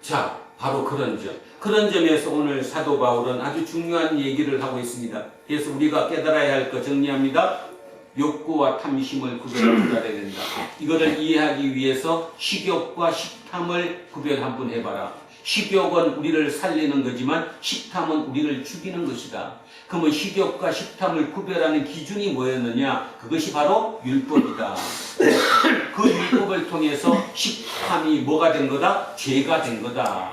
자, 바로 그런 점에서 오늘 사도 바울은 아주 중요한 얘기를 하고 있습니다. 그래서 우리가 깨달아야 할 것 정리합니다. 욕구와 탐심을 구별해야 된다. 이거를 이해하기 위해서 식욕과 식탐을 구별 한번 해봐라. 식욕은 우리를 살리는 거지만 식탐은 우리를 죽이는 것이다. 그러면 식욕과 식탐을 구별하는 기준이 뭐였느냐? 그것이 바로 율법이다. 그 율법을 통해서 식탐이 뭐가 된 거다? 죄가 된 거다.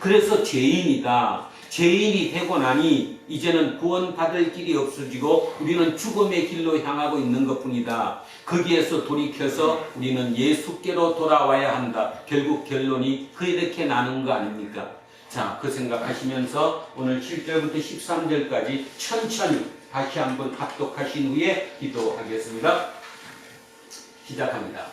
그래서 죄인이다. 죄인이 되고 나니 이제는 구원받을 길이 없어지고 우리는 죽음의 길로 향하고 있는 것뿐이다. 거기에서 돌이켜서 우리는 예수께로 돌아와야 한다. 결국 결론이 그렇게 나는 거 아닙니까? 자, 그 생각하시면서 오늘 7절부터 13절까지 천천히 다시 한번 합독하신 후에 기도하겠습니다. 시작합니다.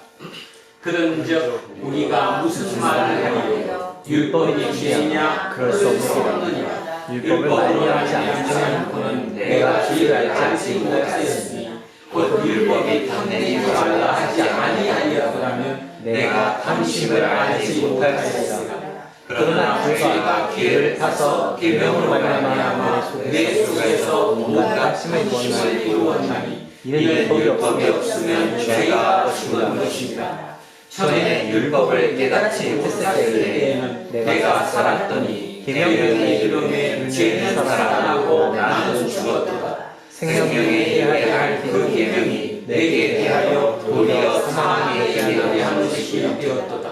그런즉 우리가 무슨 말을 하리요? 율법이 죄이냐? 그럴 수 없느니라. 율법을 많이 하지 않는 그는 내가 죄를 알지 못하였으니 곧 율법이 탐내지 말라 하지 아니하였더라면 내가 탐심을 알지 못하였으리라. 그러나 죄가 기회를 타서 계명으로 말미암아 내 속에서 온갖 탐심을 이루었나니 이는 율법이 없으면 죄가 죽은 것입니다. 전에 율법을 깨닫지 못했을 때에는 내가 살았더니 계명의 이름에 죄는 살아나고 나는 죽었도다. 생명에 대하여 그 계명이 내게 대하여 도리어 사망에 이르게 하는 것이 되었도다.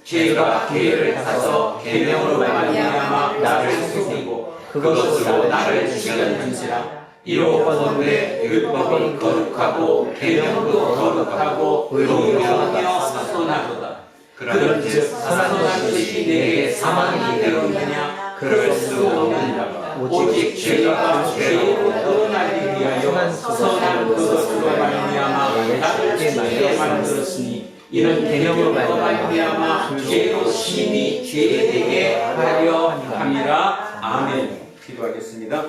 죄가 기회를 타서 계명으로 말미암아 나를 속이고 그것으로 나를 죽였는지라. 이로건대 율법이 거룩하고 계명도 거룩하고 의로우며 선하도다. 그런즉 선한 것이 내게 사망이 되었느냐? 그럴 수 없느니라. 오직 죄가 죄로 드러나기 위하여 선한 그것으로 말미암아 나를 죽게 만들었으니 이는 계명으로 말미암아 죄로 심히 죄되게 하려 함이라. 아멘. 기도하겠습니다.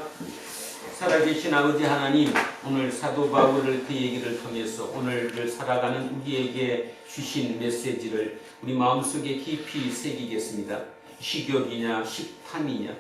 살아계신 아버지 하나님, 오늘 사도 바울을 그 얘기를 통해서 오늘을 살아가는 우리에게 주신 메시지를 우리 마음속에 깊이 새기겠습니다. 식욕이냐 식탐이냐,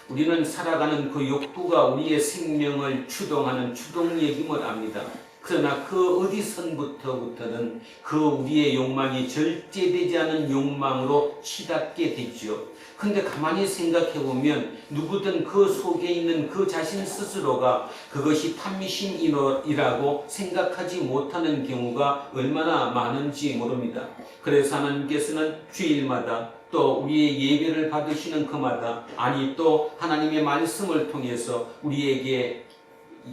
우리는 살아가는 그 욕구가 우리의 생명을 추동하는 추동력임을 압니다. 그러나 그 어디선부터는 그 우리의 욕망이 절제되지 않은 욕망으로 치닫게 되죠. 근데 가만히 생각해보면 누구든 그 속에 있는 그 자신 스스로가 그것이 탐심이라고 생각하지 못하는 경우가 얼마나 많은지 모릅니다. 그래서 하나님께서는 주일마다 또 우리의 예배를 받으시는 그마다, 아니 또 하나님의 말씀을 통해서 우리에게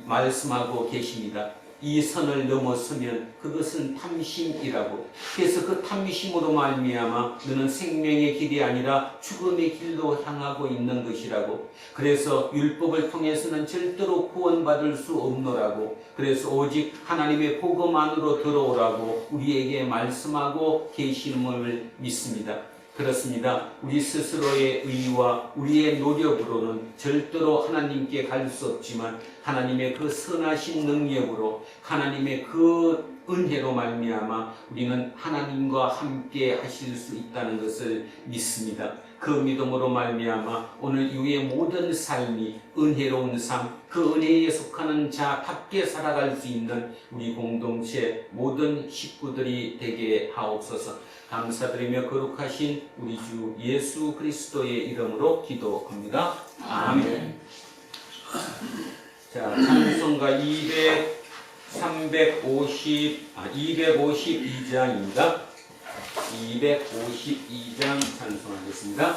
말씀하고 계십니다. 이 선을 넘어서면 그것은 탐심이라고. 그래서 그 탐심으로 말미암아 너는 생명의 길이 아니라 죽음의 길로 향하고 있는 것이라고. 그래서 율법을 통해서는 절대로 구원받을 수 없노라고. 그래서 오직 하나님의 복음 안으로 들어오라고 우리에게 말씀하고 계심을 믿습니다. 그렇습니다. 우리 스스로의 의와 우리의 노력으로는 절대로 하나님께 갈 수 없지만 하나님의 그 선하신 능력으로 하나님의 그 은혜로 말미암아 우리는 하나님과 함께 하실 수 있다는 것을 믿습니다. 그 믿음으로 말미암아 오늘 이후의 모든 삶이 은혜로운 삶, 그 은혜에 속하는 자답게 살아갈 수 있는 우리 공동체 모든 식구들이 되게 하옵소서. 감사드리며 거룩하신 우리 주 예수 그리스도의 이름으로 기도합니다. 아멘. 자, 찬송가 252장입니다. 252장 찬송하겠습니다.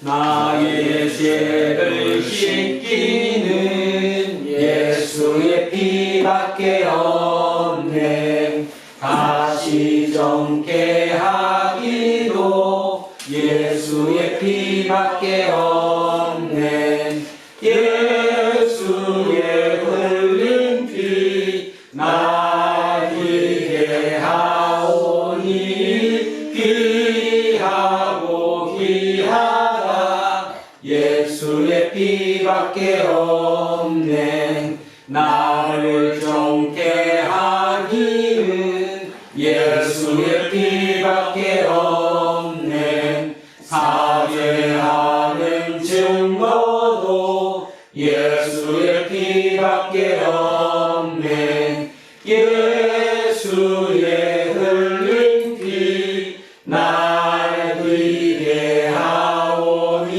나의 죄를 씻기는 예수의 피밖에 없네. 다시 정케 하기도 예수의 피밖에 없네. 예수의 흘린 피 나에게 하오니 귀하고 귀하다. 예수의 피밖에 없네. 나를 정케 하기는 예수의 피밖에 없네. 사죄하는 증거도 예수의 피밖에 없네. 예수의 흘린 피 날 위해 하오니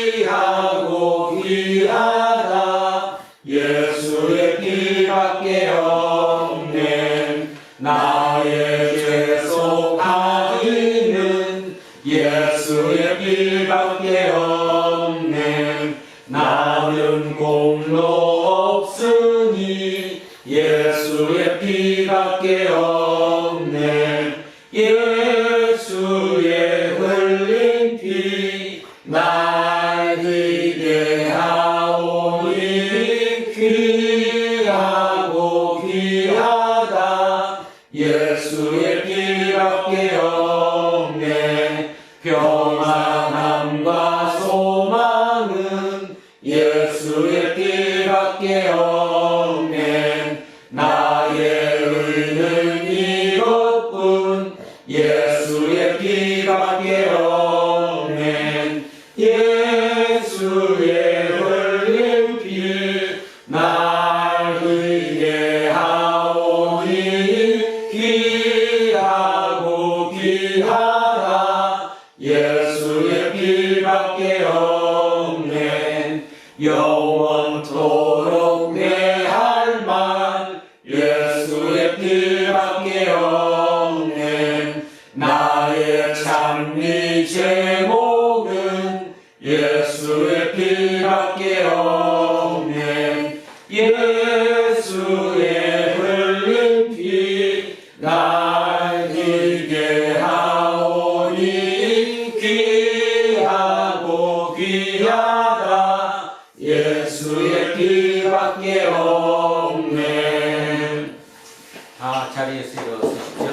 귀하고 귀하다. 예수의 피밖에 없네. 나의 죄 속하기는 예수의 피밖에 없네. 나는 공로 없으니 예수의 피밖에 없네. 예수의 흘린 피 날 위해 하오니 귀하고 귀하다. 예수의 피밖에 없네. 평안함과 소망은 예수의 피밖에 없네. 나의 의는 이것뿐 예수의 피밖에 없네. 예수의 흘린 피 날 위해 하오니 귀하고 귀하다. 예수의 피밖에 없네. 영원토록 내 할 말 예수의 피밖에 없네. 나의 찬미 제목은 예수의 피밖에 없네. 예수의 흘린 피 날 위해 하오니 귀하고 귀하다. 예수의 피밖에 없네. 자리에서 일어서십시오.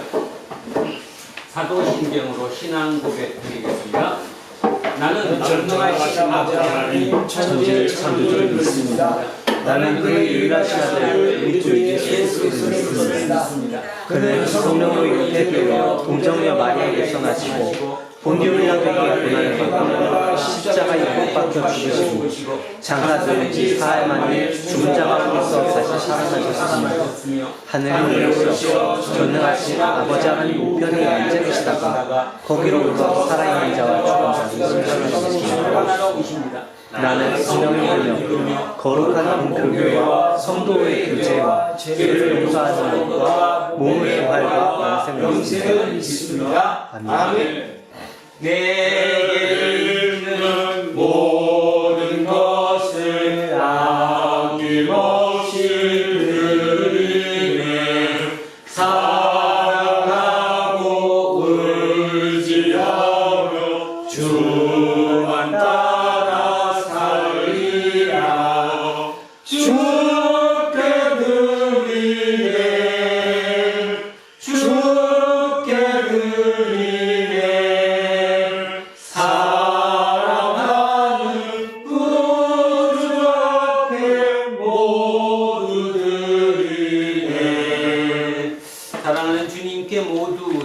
사도신경으로 신앙 고백 드리겠습니다. 나는 전능하신 아버지 하나님 천지를 창조주를 믿습니다. 나는 그의 유일하신 아들 우리 주 예수 그리스도를 믿습니다. 그는 성령으로 잉태되어 동정녀 마리아에게서 나시고 본디오 빌라도에게 고난을 받고 십자가에 못 박혀 죽으시고 장사들 사흘 만에 죽은 자 가운데서 다시 살아나셨으며 하늘을 내려오셔 전능하신 아버지 하나님 우편에 앉아 계시다가 거기로부터 살아있는 자와 죽은 자를 심판하시니라. 나는 성령을 믿으며 거룩한 공교회와 성도의 교제와 죄를 용서하는 것과 몸의 부활과 영생을 믿습니다. 아멘. 내게 있는 모든 것을 아낌없이 드리네. 사랑하고 의지하며 주만 따라 살리라. 주께 드리네. 주께 드리네.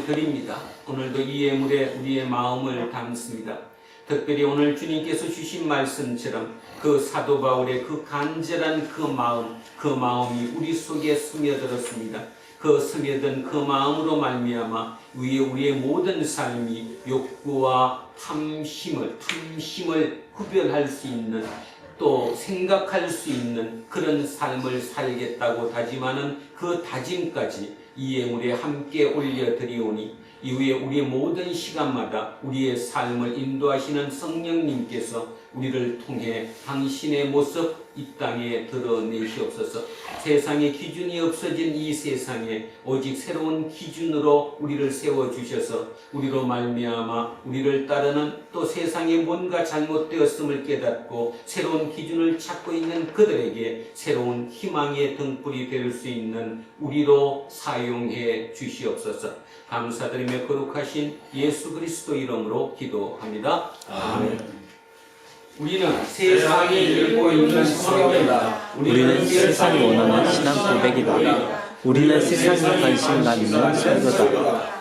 예물로 드립니다. 오늘도 이 예물에 우리의 마음을 담습니다. 특별히 오늘 주님께서 주신 말씀처럼 그 사도 바울의 그 간절한 그 마음이 우리 속에 스며들었습니다. 그 스며든 그 마음으로 말미암아 우리의 모든 삶이 욕구와 탐심을 구별할 수 있는, 또 생각할 수 있는 그런 삶을 살겠다고 다짐하는 그 다짐까지 이 예물에 함께 올려드리오니, 이후에 우리의 모든 시간마다 우리의 삶을 인도하시는 성령님께서 우리를 통해 당신의 모습 이 땅에 드러내시옵소서. 세상의 기준이 없어진 이 세상에 오직 새로운 기준으로 우리를 세워주셔서 우리로 말미암아 우리를 따르는, 또 세상에 뭔가 잘못되었음을 깨닫고 새로운 기준을 찾고 있는 그들에게 새로운 희망의 등불이 될 수 있는 우리로 사용해 주시옵소서. 감사드리며 거룩하신 예수 그리스도 이름으로 기도합니다. 아멘. 우리는 세상에 읽고 있는 성경이다. 우리는 세상이 원하는 신앙 고백이다. 우리는 세상에 관심 갖는 성도다.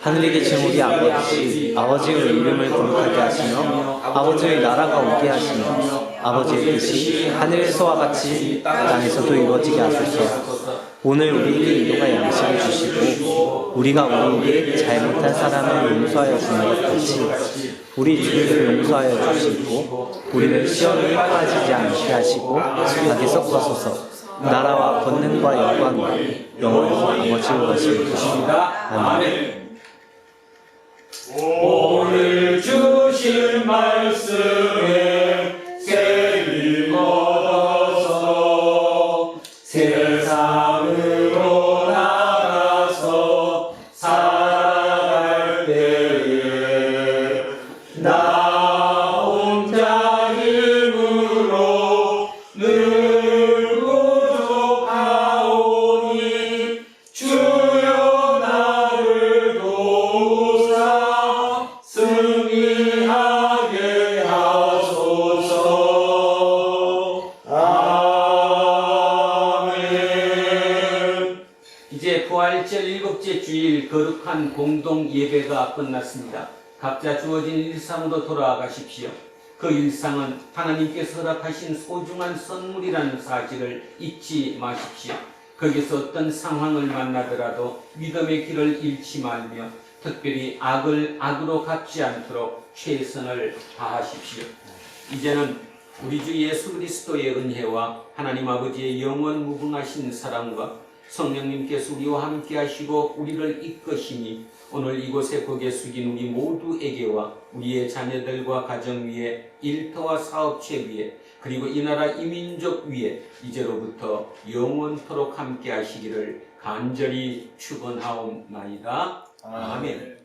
하늘에 계신 우리 아버지의 이름을 거룩하게 하시며 아버지의 나라가 오게 하시며 아버지의 뜻이 하늘에서와 같이 땅에서도 이루어지게 하소서. 오늘 우리에게 일용할 양식을 주시고 우리가 우리에게 잘못한 사람을 용서하여 주는 것 같이 우리 주님을 용서하여 주시고 우리를 시험에 빠지지 않게 하시고 악에서 구하소서. 나라와 권능과 영광과 영원히 아버지의 것입니다. 아멘. 오늘 주신 말씀에 세임 얻어서 세상으로 나가서 살아갈 때에 나 혼자 힘으로 늘 부족하오니 주여 나를 도우사 승리하게 하소서. 아멘. 이제 부활절 7째 주일 거룩한 공동 예배가 끝났습니다. 각자 주어진 일상으로 돌아가십시오. 그 일상은 하나님께서 허락하신 소중한 선물이라는 사실을 잊지 마십시오. 거기서 어떤 상황을 만나더라도 믿음의 길을 잃지 말며 특별히 악을 악으로 갚지 않도록 최선을 다하십시오. 이제는 우리 주 예수 그리스도의 은혜와 하나님 아버지의 영원 무궁하신 사랑과 성령님께서 우리와 함께 하시고 우리를 이끄시니 오늘 이곳에 고개 숙인 우리 모두에게와 우리의 자녀들과 가정 위에, 일터와 사업체 위에, 그리고 이 나라 이민족 위에 이제로부터 영원토록 함께 하시기를 간절히 축원하옵나이다. 아멘.